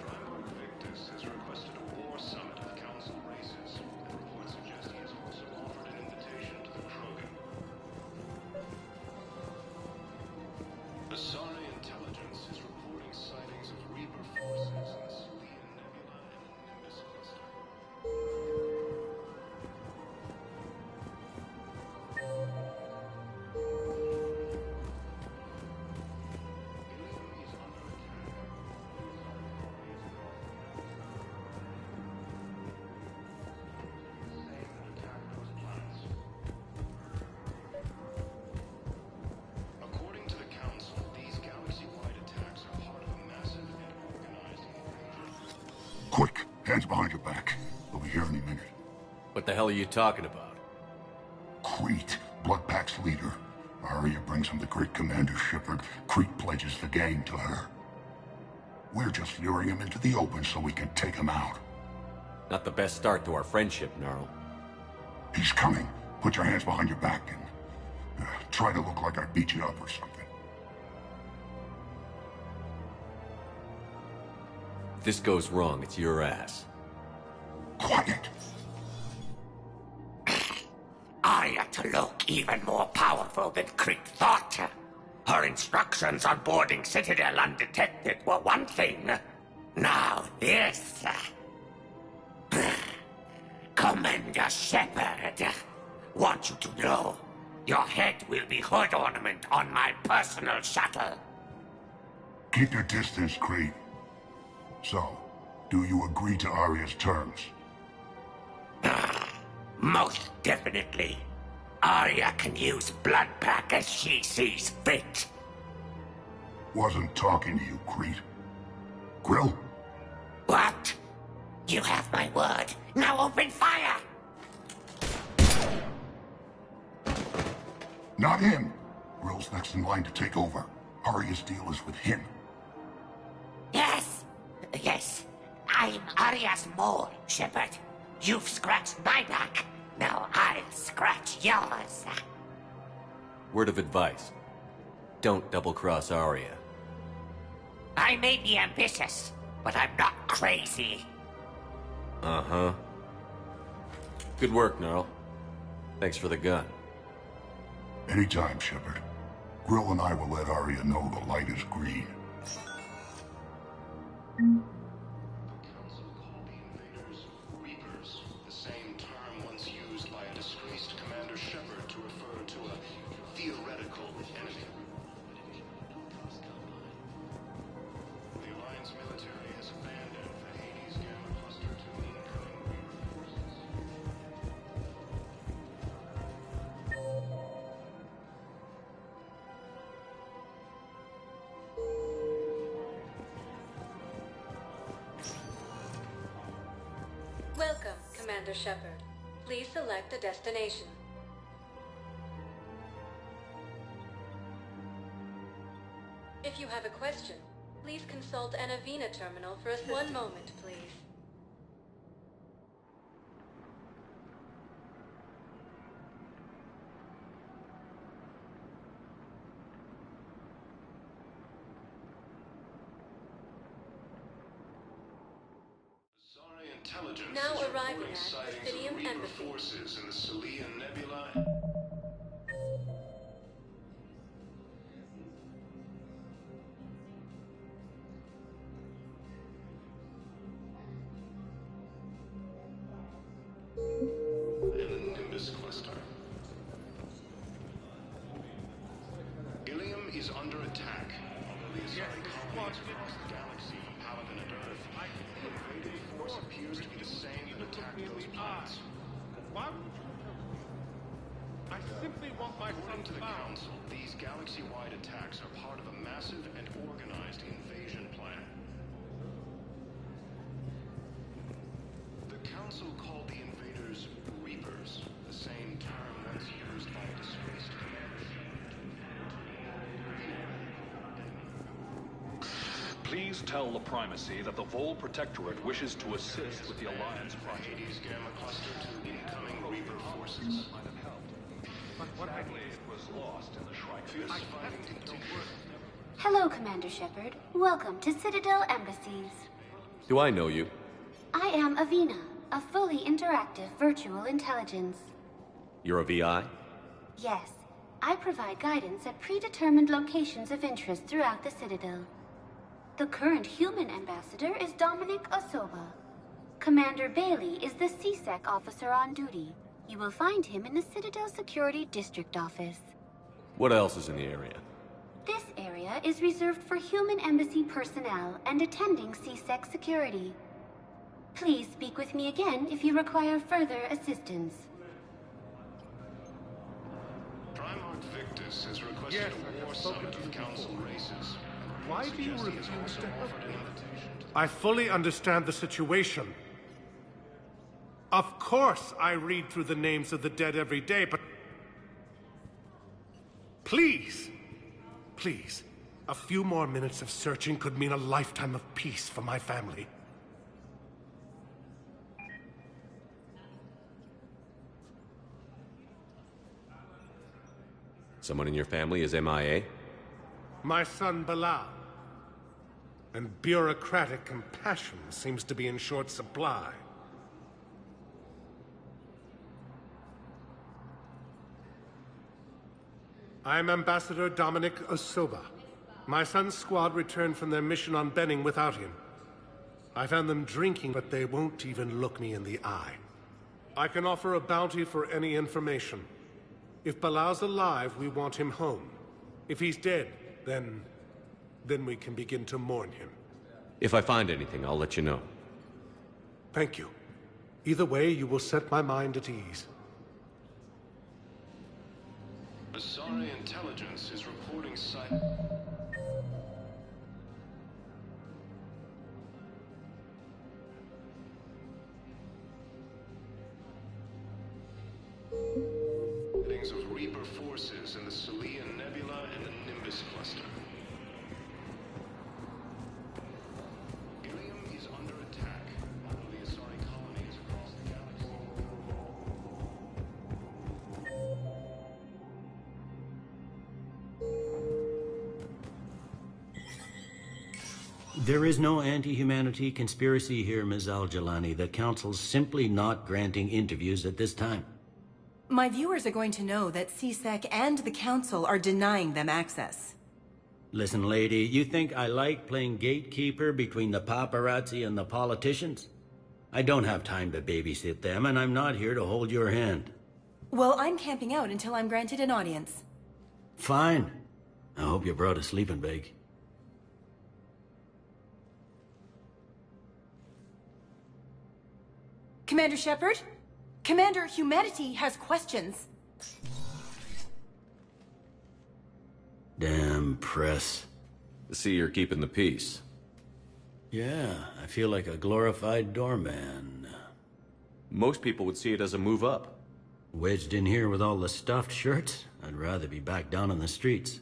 Primarch Victus has requested a war summit of Council races, and reports suggest he has also offered an invitation to the Krogan. Asari intelligence is reporting sightings of Reaper forces in the Selene Nebula and Nimbus cluster. According to the Council, these galaxy-wide attacks are part of a massive and organized invasion. Quick, hands behind your back. We'll be here any minute. What the hell are you talking about? Crete, Bloodpack's leader. Arya brings him the great Commander Shepard. Crete pledges the gang to her. We're just luring him into the open so we can take him out. Not the best start to our friendship, Gnarl. He's coming. Put your hands behind your back and try to look like I beat you up or something. If this goes wrong, it's your ass. Quiet. Arya to look even more powerful than Crete thought. Her instructions on boarding Citadel undetected were one thing. Now this. Commander Shepard, want you to know, your head will be hood ornament on my personal shuttle. Keep your distance, Crete. So, do you agree to Arya's terms? Most definitely. Arya can use Bloodpack as she sees fit. Wasn't talking to you, Crete. Grill? What? You have my word. Now open fire! Not him. Grill's next in line to take over. Arya's deal is with him. Yes. Yes. I'm Arya's mole, Shepard. You've scratched my back. Now I'll scratch yours. Word of advice. Don't double-cross Arya. I may be ambitious, but I'm not crazy. Uh-huh. Good work, Gnarl. Thanks for the gun. Anytime, Shepard. Grill and I will let Arya know the light is green. Reapers, the same term once used by a disgraced Commander Shepard to refer to a theoretical enemy. The Alliance military has abandoned the Hades Gamma Cluster to incoming Reaper forces. Welcome, Commander Shepard. Please select a destination. If you have a question, please consult an Avina terminal for us. One moment, please. Intelligence Now is arriving reporting at sightings Presidium of Reaper Embassy. forces in the Celian Nebula. And the Nimbus cluster. Ilium is under attack. Although the Asari colonies across the galaxy from Paladin and Earth, the invading force appears to be the same that attacked those planets. Why would you? I simply want my According to the Council, these galaxy-wide attacks are part of a massive and organized invasion plan. The Council called the invaders Reapers, the same term once used by a disgraced commander. Please tell the Primacy that the Vol Protectorate wishes to assist with the Alliance project. Hades Gamma Cluster to incoming Reaper forces. But what sadly, it was lost in the Shrine. Fierce fighting continues. Hello, Commander Shepard. Welcome to Citadel Embassies. Do I know you? I am Avina, a fully interactive virtual intelligence. You're a VI? Yes, I provide guidance at predetermined locations of interest throughout the Citadel. The current human ambassador is Dominic Osoba. Commander Bailey is the CSEC officer on duty. You will find him in the Citadel Security District Office. What else is in the area? This area is reserved for human embassy personnel and attending CSEC security. Please speak with me again if you require further assistance. Primarch Victus has requested a war summit of Council races. Why do you refuse also to help offered me? an invitation to I fully understand the situation. Of course I read through the names of the dead every day, but... Please, please, a few more minutes of searching could mean a lifetime of peace for my family. Someone in your family is MIA? My son Bilal. And bureaucratic compassion seems to be in short supply. I am Ambassador Dominic Osoba. My son's squad returned from their mission on Benning without him. I found them drinking, but they won't even look me in the eye. I can offer a bounty for any information. If Bilal's alive, we want him home. If he's dead, then we can begin to mourn him. If I find anything, I'll let you know. Thank you. Either way, you will set my mind at ease. Asari intelligence is reporting sight. Sightings of Reaper forces in the Celian Nebula and the Nimbus cluster. Ilium is under attack. Although the Asari colonies across the galaxy. There is no anti-humanity conspiracy here, Ms. Al-Jalani. The Council's simply not granting interviews at this time. My viewers are going to know that CSEC and the Council are denying them access. Listen, lady, you think I like playing gatekeeper between the paparazzi and the politicians? I don't have time to babysit them, and I'm not here to hold your hand. Well, I'm camping out until I'm granted an audience. Fine. I hope you brought a sleeping bag. Commander Shepard? Commander, humanity has questions. Damn press. I see you're keeping the peace. Yeah, I feel like a glorified doorman. Most people would see it as a move up. Wedged in here with all the stuffed shirts, I'd rather be back down on the streets.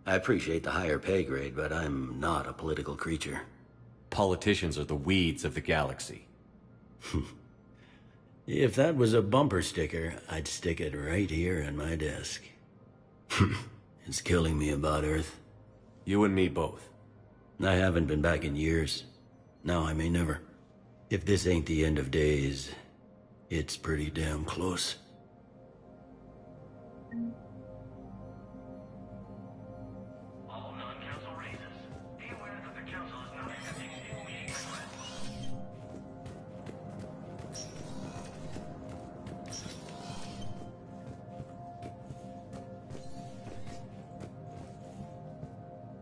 I appreciate the higher pay grade, but I'm not a political creature. Politicians are the weeds of the galaxy. If that was a bumper sticker, I'd stick it right here in my desk. It's killing me about Earth. You and me both. I haven't been back in years. Now I may never. If this ain't the end of days, it's pretty damn close.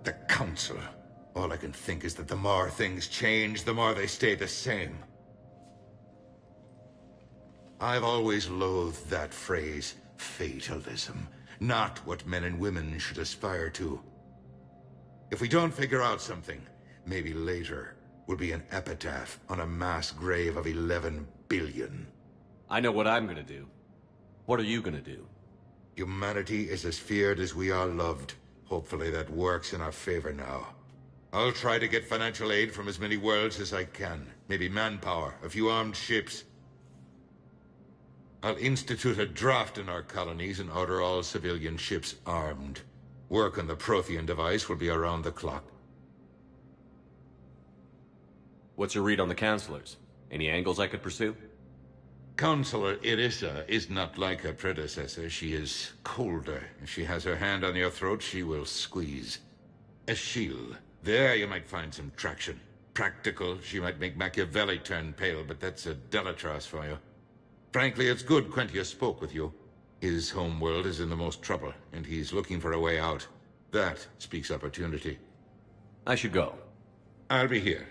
The Council. All I can think is that the more things change, the more they stay the same. I've always loathed that phrase, fatalism. Not what men and women should aspire to. If we don't figure out something, maybe later will be an epitaph on a mass grave of 11 billion. I know what I'm gonna do. What are you gonna do? Humanity is as feared as we are loved. Hopefully that works in our favor now. I'll try to get financial aid from as many worlds as I can. Maybe manpower, a few armed ships. I'll institute a draft in our colonies and order all civilian ships armed. Work on the Prothean device will be around the clock. What's your read on the Councilors? Any angles I could pursue? Counselor Irissa is not like her predecessor. She is colder. If she has her hand on your throat, she will squeeze. Eschil. There you might find some traction. Practical, she might make Machiavelli turn pale, but that's a Delatras for you. Frankly, it's good Quentius spoke with you. His home world is in the most trouble, and he's looking for a way out. That speaks opportunity. I should go. I'll be here.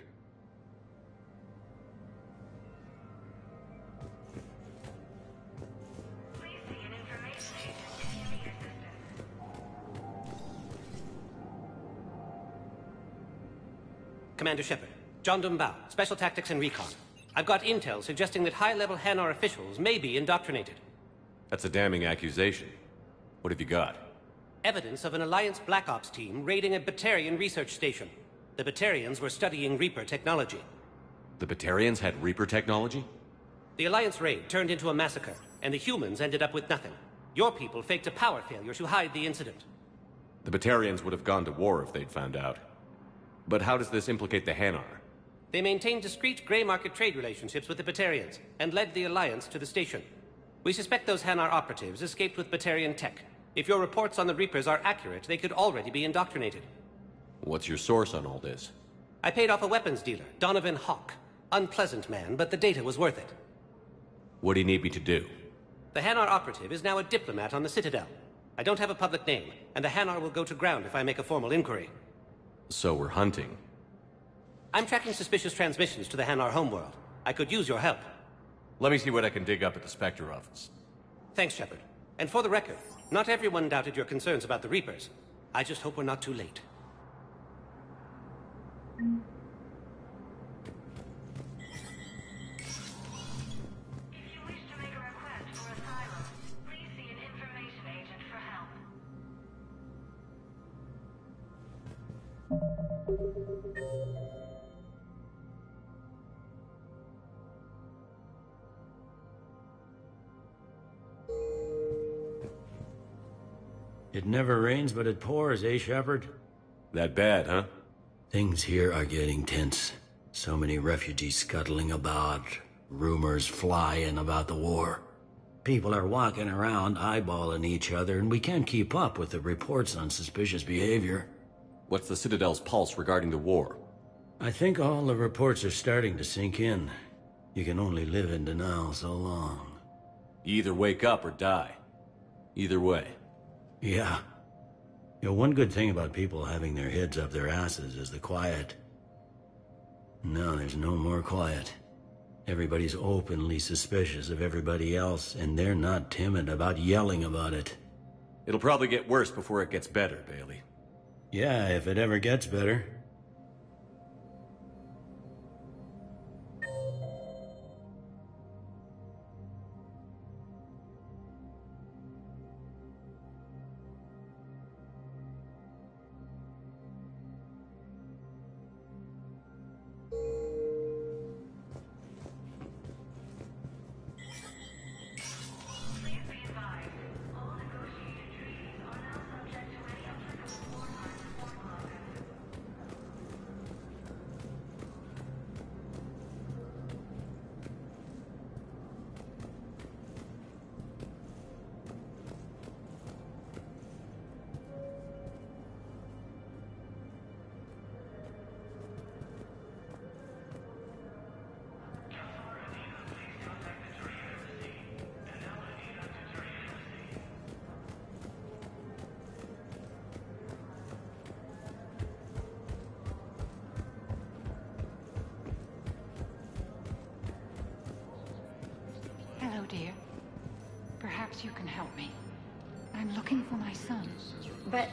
Commander Shepard, John Dumbao, Special Tactics and Recon. I've got intel suggesting that high-level Hanar officials may be indoctrinated. That's a damning accusation. What have you got? Evidence of an Alliance Black Ops team raiding a Batarian research station. The Batarians were studying Reaper technology. The Batarians had Reaper technology? The Alliance raid turned into a massacre, and the humans ended up with nothing. Your people faked a power failure to hide the incident. The Batarians would have gone to war if they'd found out. But how does this implicate the Hanar? They maintained discreet gray market trade relationships with the Batarians, and led the Alliance to the station. We suspect those Hanar operatives escaped with Batarian tech. If your reports on the Reapers are accurate, they could already be indoctrinated. What's your source on all this? I paid off a weapons dealer, Donovan Hawk. Unpleasant man, but the data was worth it. What do you need me to do? The Hanar operative is now a diplomat on the Citadel. I don't have a public name, and the Hanar will go to ground if I make a formal inquiry. So we're hunting. I'm tracking suspicious transmissions to the Hanar homeworld. I could use your help. Let me see what I can dig up at the Spectre office. Thanks, Shepard. And for the record, not everyone doubted your concerns about the Reapers. I just hope we're not too late. It never rains, but it pours, eh, Shepard? That bad, huh? Things here are getting tense. So many refugees scuttling about. Rumors flying about the war. People are walking around eyeballing each other, and we can't keep up with the reports on suspicious behavior. What's the Citadel's pulse regarding the war? I think all the reports are starting to sink in. You can only live in denial so long. You either wake up or die. Either way. Yeah. One good thing about people having their heads up their asses is the quiet. Now there's no more quiet. Everybody's openly suspicious of everybody else, and they're not timid about yelling about it. It'll probably get worse before it gets better, Bailey. Yeah, if it ever gets better. Hello, dear. Perhaps you can help me. I'm looking for my son. But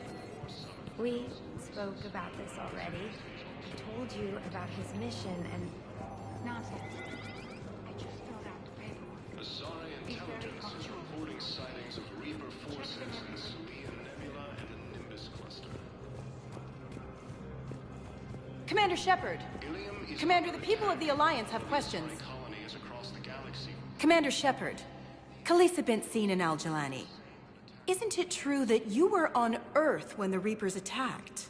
we spoke about this already. I told you about his mission and... Nonsense. I just filled out the paperwork. Asari intelligence is reporting sightings of Reaper forces in the Sulian Nebula and the Nimbus cluster. Commander Shepard. Commander, the people of the Alliance have questions. Colonies across the galaxy. Commander Shepard, Khalisah bint Sin and Al-Jalani. Isn't it true that you were on Earth when the Reapers attacked?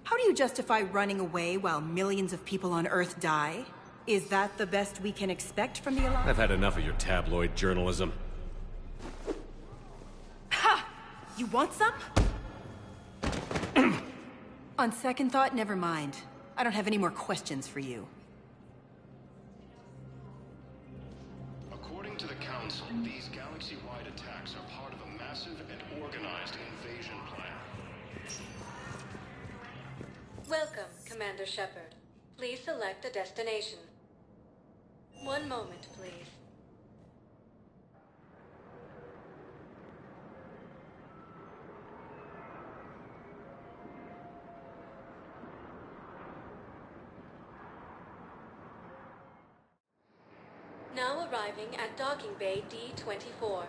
How do you justify running away while millions of people on Earth die? Is that the best we can expect from the Alliance? I've had enough of your tabloid journalism. Ha! You want some? On second thought, never mind. I don't have any more questions for you. According to the Council, these galaxy-wide attacks are part of a massive and organized invasion plan. Welcome, Commander Shepard. Please select a destination. One moment, please. Now arriving at Docking Bay D-24.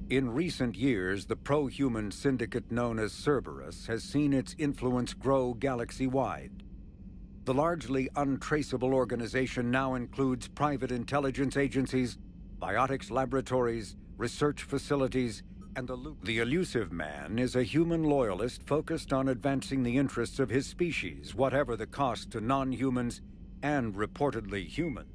In recent years, the pro-human syndicate known as Cerberus has seen its influence grow galaxy-wide. The largely untraceable organization now includes private intelligence agencies, biotics laboratories, research facilities, and the Elusive Man is a human loyalist focused on advancing the interests of his species, whatever the cost to non-humans and reportedly humans.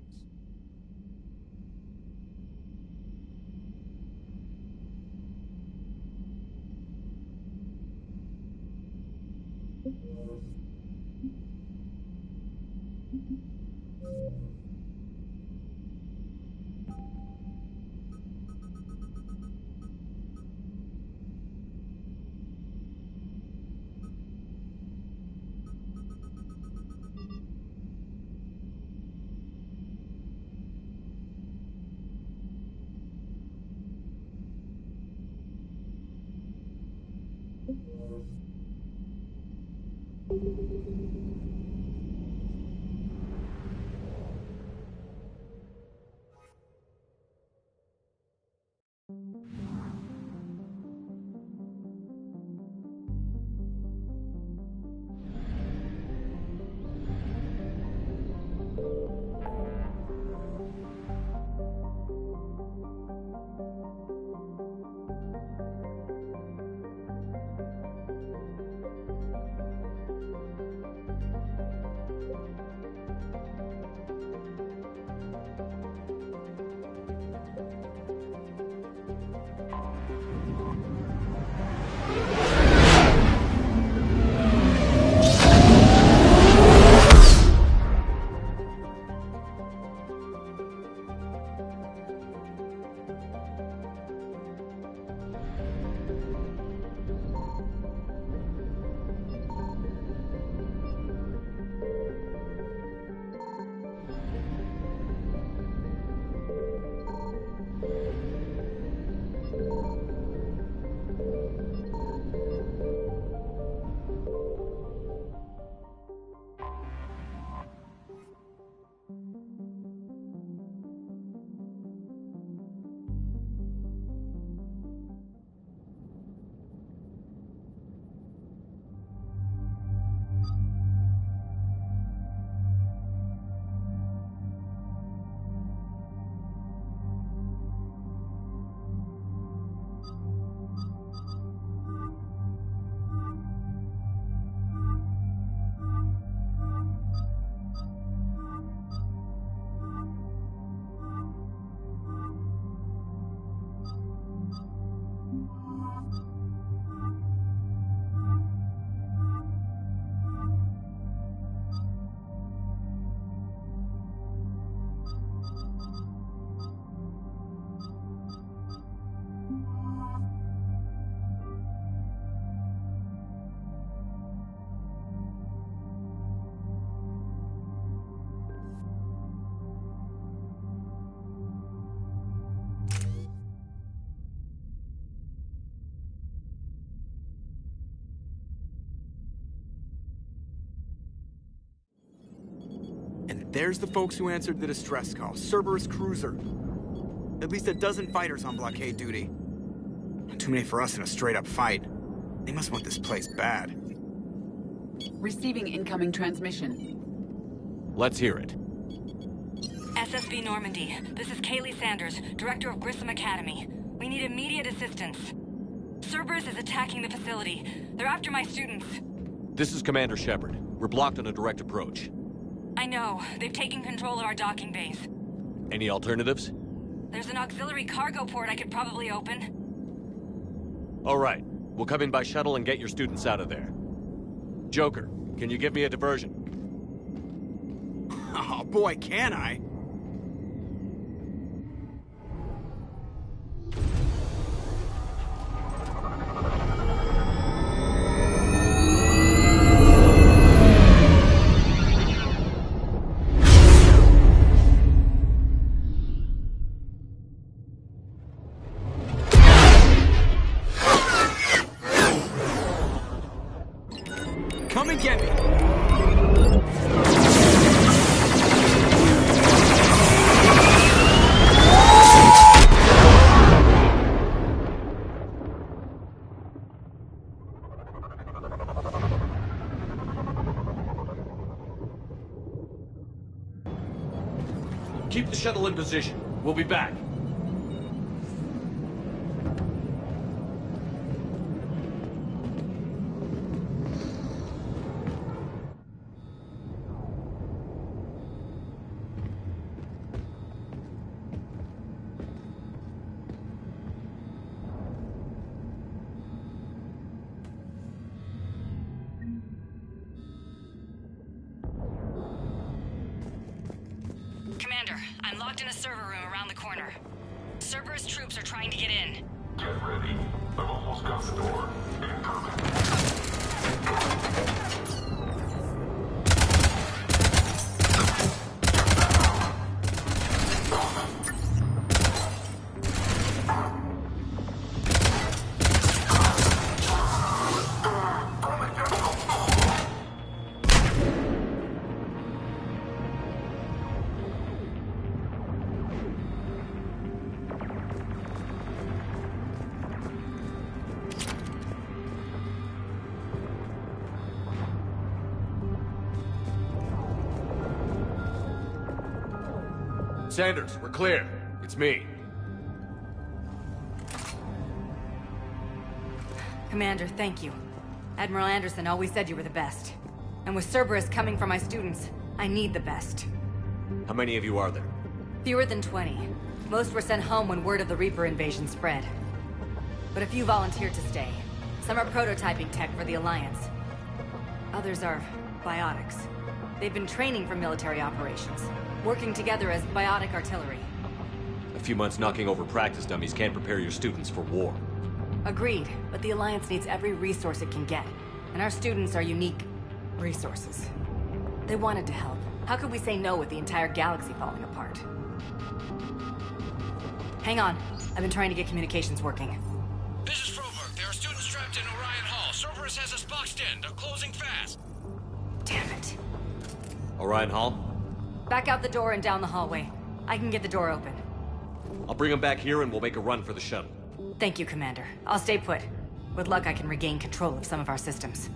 And there's the folks who answered the distress call. Cerberus cruiser. At least a dozen fighters on blockade duty. Too many for us in a straight-up fight. They must want this place bad. Receiving incoming transmission. Let's hear it. SSB Normandy, this is Kaylee Sanders, Director of Grissom Academy. We need immediate assistance. Cerberus is attacking the facility. They're after my students. This is Commander Shepard. We're blocked on a direct approach. I know. They've taken control of our docking base. Any alternatives? There's an auxiliary cargo port I could probably open. All right. We'll come in by shuttle and get your students out of there. Joker, can you give me a diversion? Oh boy, can I? Come and get me! Keep the shuttle in position. We'll be back. Commander, I'm locked in a server room around the corner. Cerberus troops are trying to get in. Get ready. I've almost got the door. Incoming. Sanders, we're clear. It's me. Commander, thank you. Admiral Anderson always said you were the best. And with Cerberus coming for my students, I need the best. How many of you are there? Fewer than 20. Most were sent home when word of the Reaper invasion spread. But a few volunteered to stay. Some are prototyping tech for the Alliance. Others are biotics. They've been training for military operations, working together as biotic artillery. A few months knocking over practice dummies can't prepare your students for war. Agreed, but the Alliance needs every resource it can get. And our students are unique resources. They wanted to help. How could we say no with the entire galaxy falling apart? Hang on. I've been trying to get communications working. This is Froberg. There are students trapped in Orion Hall. Cerberus has us boxed in. They're closing fast. Damn it. Orion Hall? Back out the door and down the hallway. I can get the door open. I'll bring them back here and we'll make a run for the shuttle. Thank you, Commander. I'll stay put. With luck, I can regain control of some of our systems.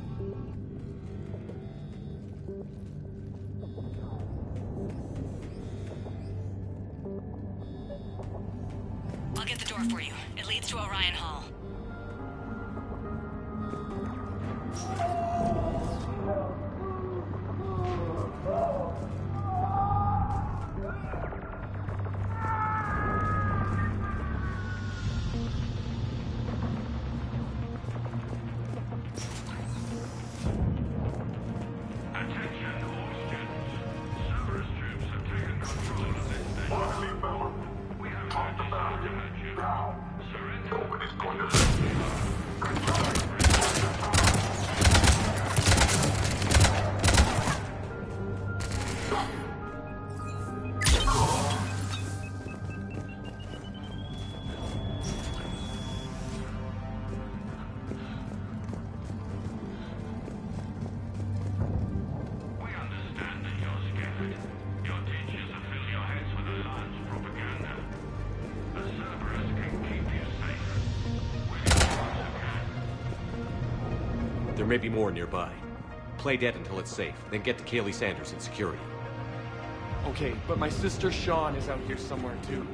I'll get the door for you. It leads to Orion Hall. There may be more nearby. Play dead until it's safe, then get to Kaylee Sanders in security. Okay, but my sister Sean is out here somewhere too.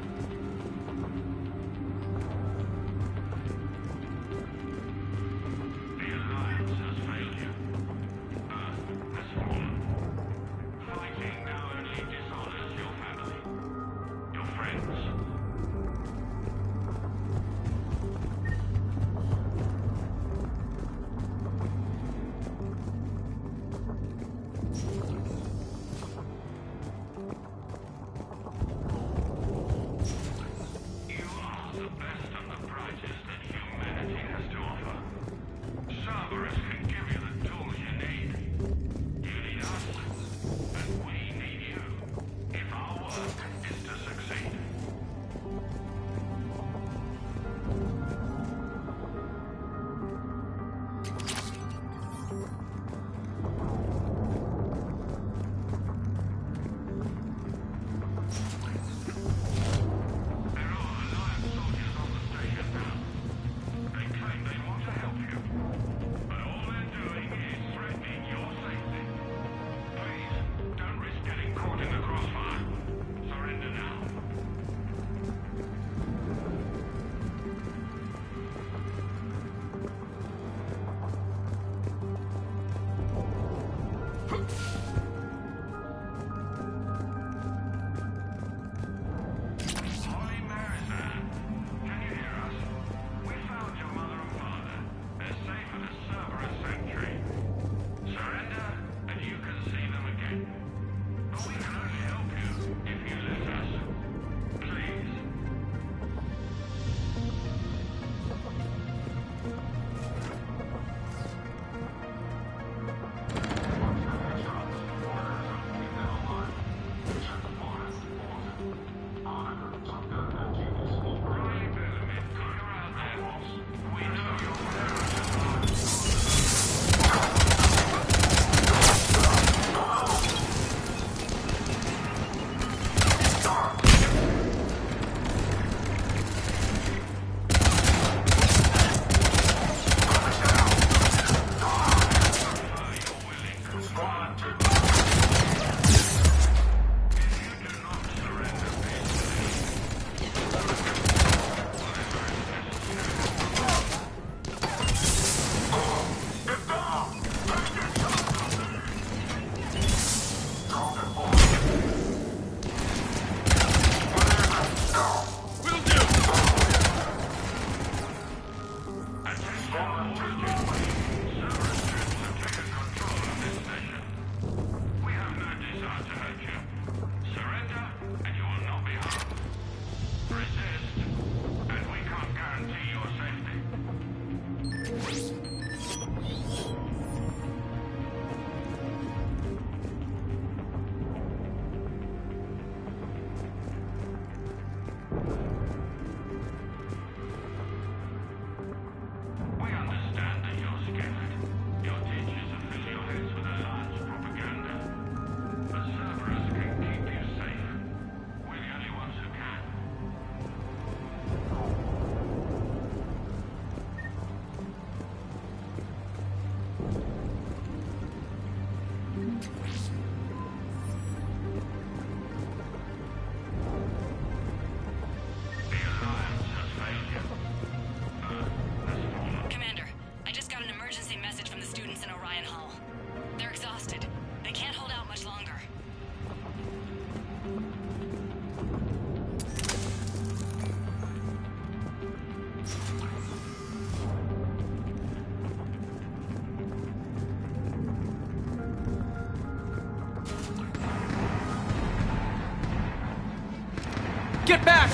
Get back!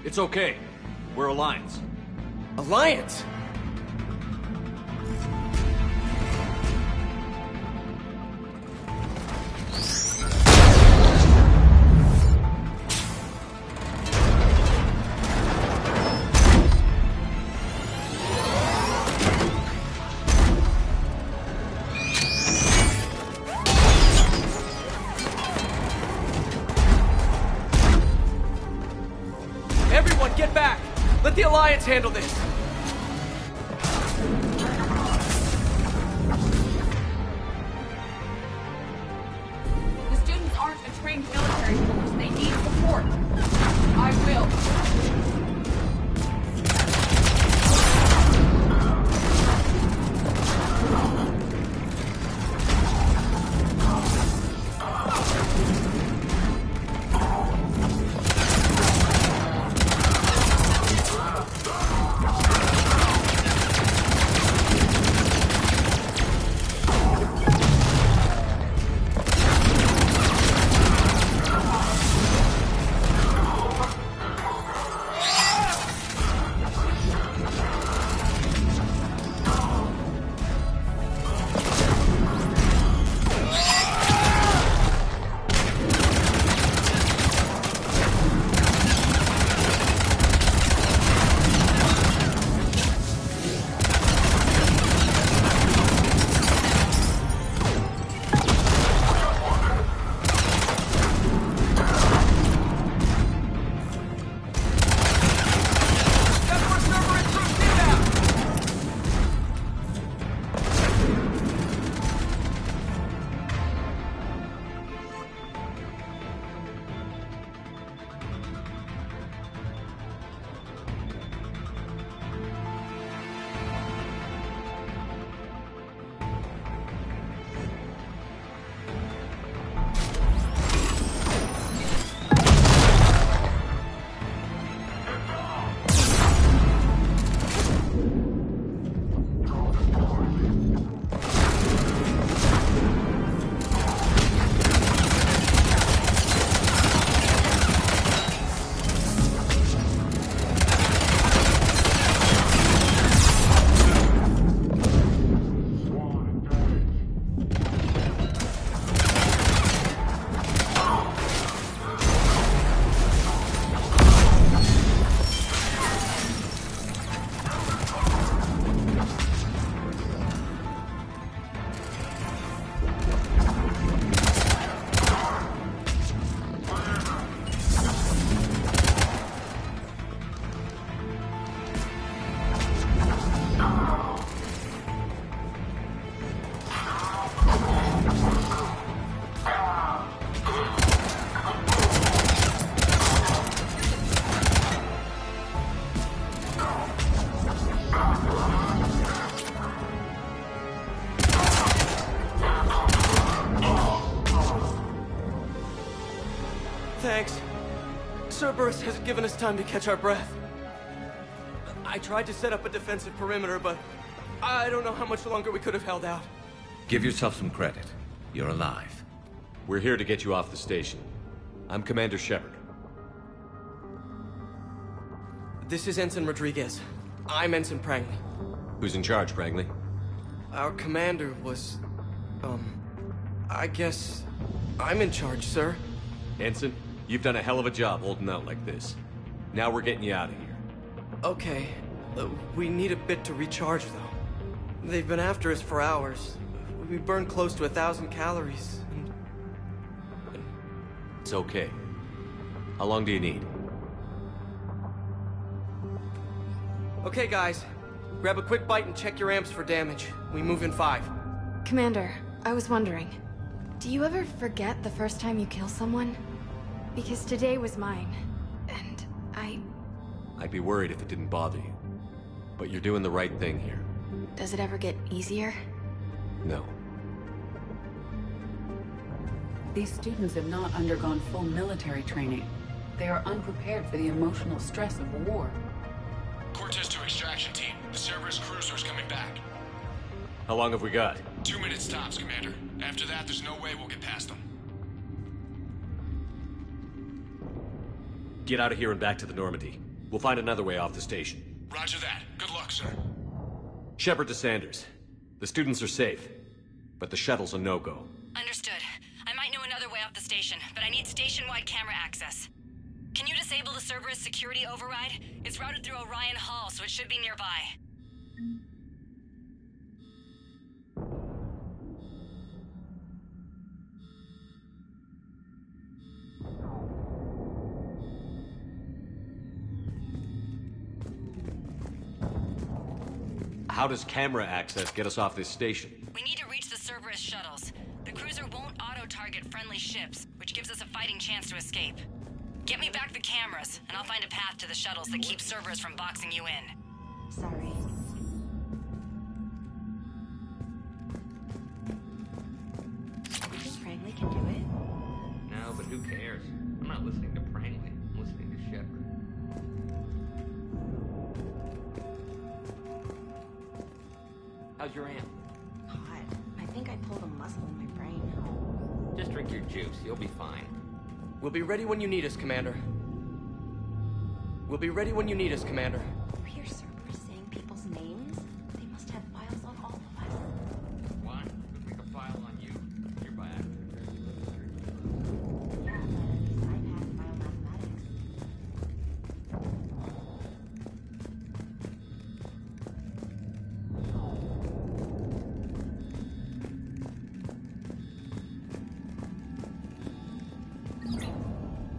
It's okay. We're Alliance. Alliance? Everyone, get back! Let the Alliance handle this! The students aren't a trained military force. They need support. I will. Thanks. Cerberus hasn't given us time to catch our breath. I tried to set up a defensive perimeter, but I don't know how much longer we could have held out. Give yourself some credit. You're alive. We're here to get you off the station. I'm Commander Shepard. This is Ensign Rodriguez. I'm Ensign Prangley. Who's in charge, Prangley? Our commander was... I guess... I'm in charge, sir. Ensign, you've done a hell of a job holding out like this. Now we're getting you out of here. Okay. We need a bit to recharge, though. They've been after us for hours. We burned close to 1,000 calories, and... It's okay. How long do you need? Okay, guys. Grab a quick bite and check your amps for damage. We move in 5. Commander, I was wondering, do you ever forget the first time you kill someone? Because today was mine, and I'd be worried if it didn't bother you. But you're doing the right thing here. Does it ever get easier? No. These students have not undergone full military training. They are unprepared for the emotional stress of war. Cortez to extraction team. The Cerberus cruiser's coming back. How long have we got? 2 minutes tops, Commander. After that, there's no way we'll get past them. Get out of here and back to the Normandy. We'll find another way off the station. Roger that. Good luck, sir. Shepard to Sanders. The students are safe, but the shuttle's a no-go. Understood. I might know another way off the station, but I need station-wide camera access. Can you disable the Cerberus security override? It's routed through Orion Hall, so it should be nearby. How does camera access get us off this station? We need to reach the Cerberus shuttles. The cruiser won't auto-target friendly ships, which gives us a fighting chance to escape. Get me back the cameras, and I'll find a path to the shuttles that keep Cerberus from boxing you in. Sorry. You think Prangley can do it? No, but who cares? I'm not listening to Prangley. I'm listening to Shepard. How's your aunt? God, I think I pulled a muscle in my brain. Just drink your juice. You'll be fine. We'll be ready when you need us, Commander. We'll be ready when you need us, Commander. You hear Cerberus saying people's names? They must have files on all of us. Why? Could make a file on you. You're by accident. Yeah, but I passed biomathematics.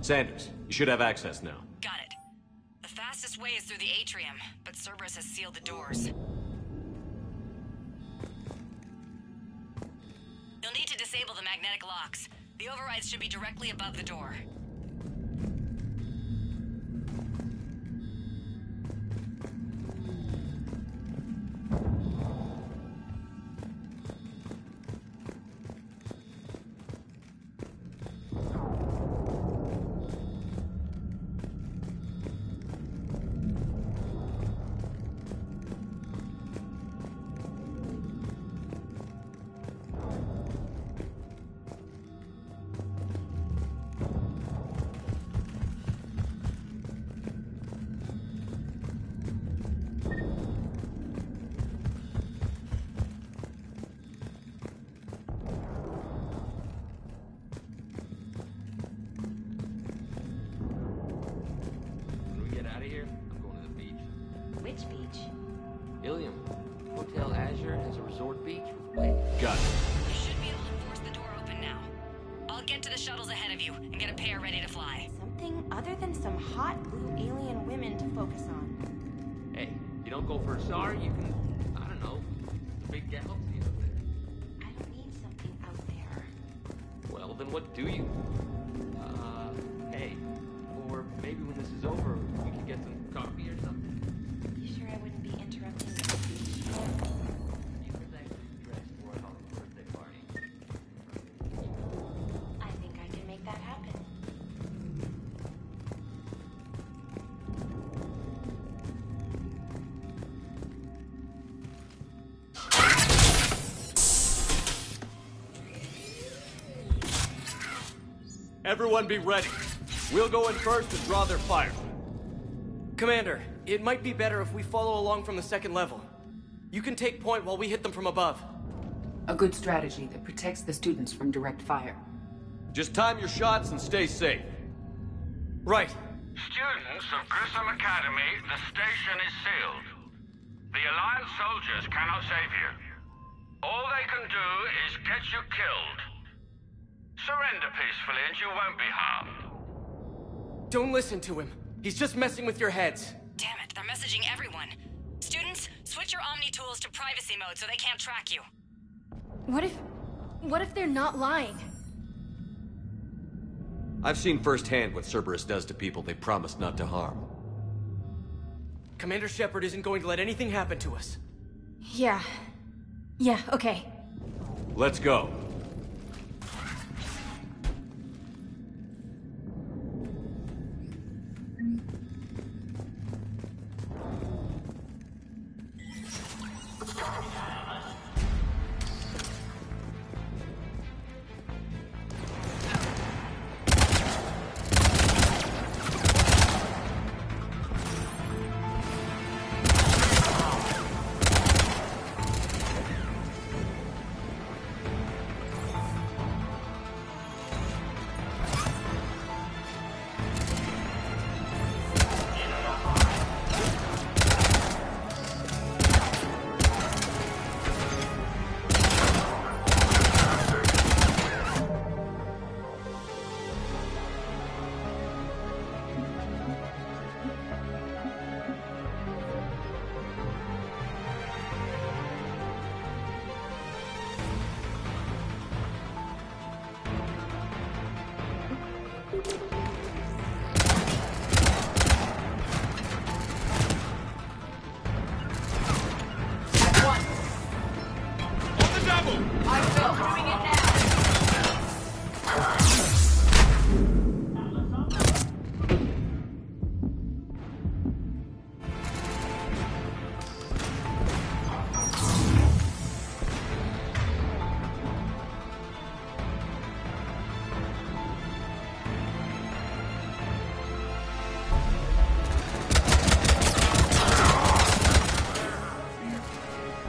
Sanders, you should have access now. Got it. The fastest way is through the atrium, but Cerberus has sealed the doors. You'll need to disable the magnetic locks. The overrides should be directly above the door. When we get out of here, I'm going to the beach. Which beach? Ilium. Hotel Azure has a resort beach with waves. Got it. You should be able to force the door open now. I'll get to the shuttles ahead of you and get a pair ready to fly. Something other than some hot blue alien women to focus on. Hey, you don't go for a star, you can, I don't know, the big galaxy out there. I don't need something out there. Well, then what do you? Hey, or maybe when this is over, we can get some coffee or something. You sure I wouldn't be interrupting the speech? You could actually dress for a Holly's birthday party. I think I can make that happen. Everyone be ready. We'll go in first and draw their fire. Commander, it might be better if we follow along from the second level. You can take point while we hit them from above. A good strategy that protects the students from direct fire. Just time your shots and stay safe. Right. Students of Grissom Academy, the station is sealed. The Alliance soldiers cannot save you. All they can do is get you killed. Surrender peacefully and you won't be harmed. Don't listen to him. He's just messing with your heads. Damn it, they're messaging everyone. Students, switch your Omni tools to privacy mode so they can't track you. What if they're not lying? I've seen firsthand what Cerberus does to people they promised not to harm. Commander Shepard isn't going to let anything happen to us. Yeah, okay. Let's go.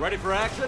Ready for action?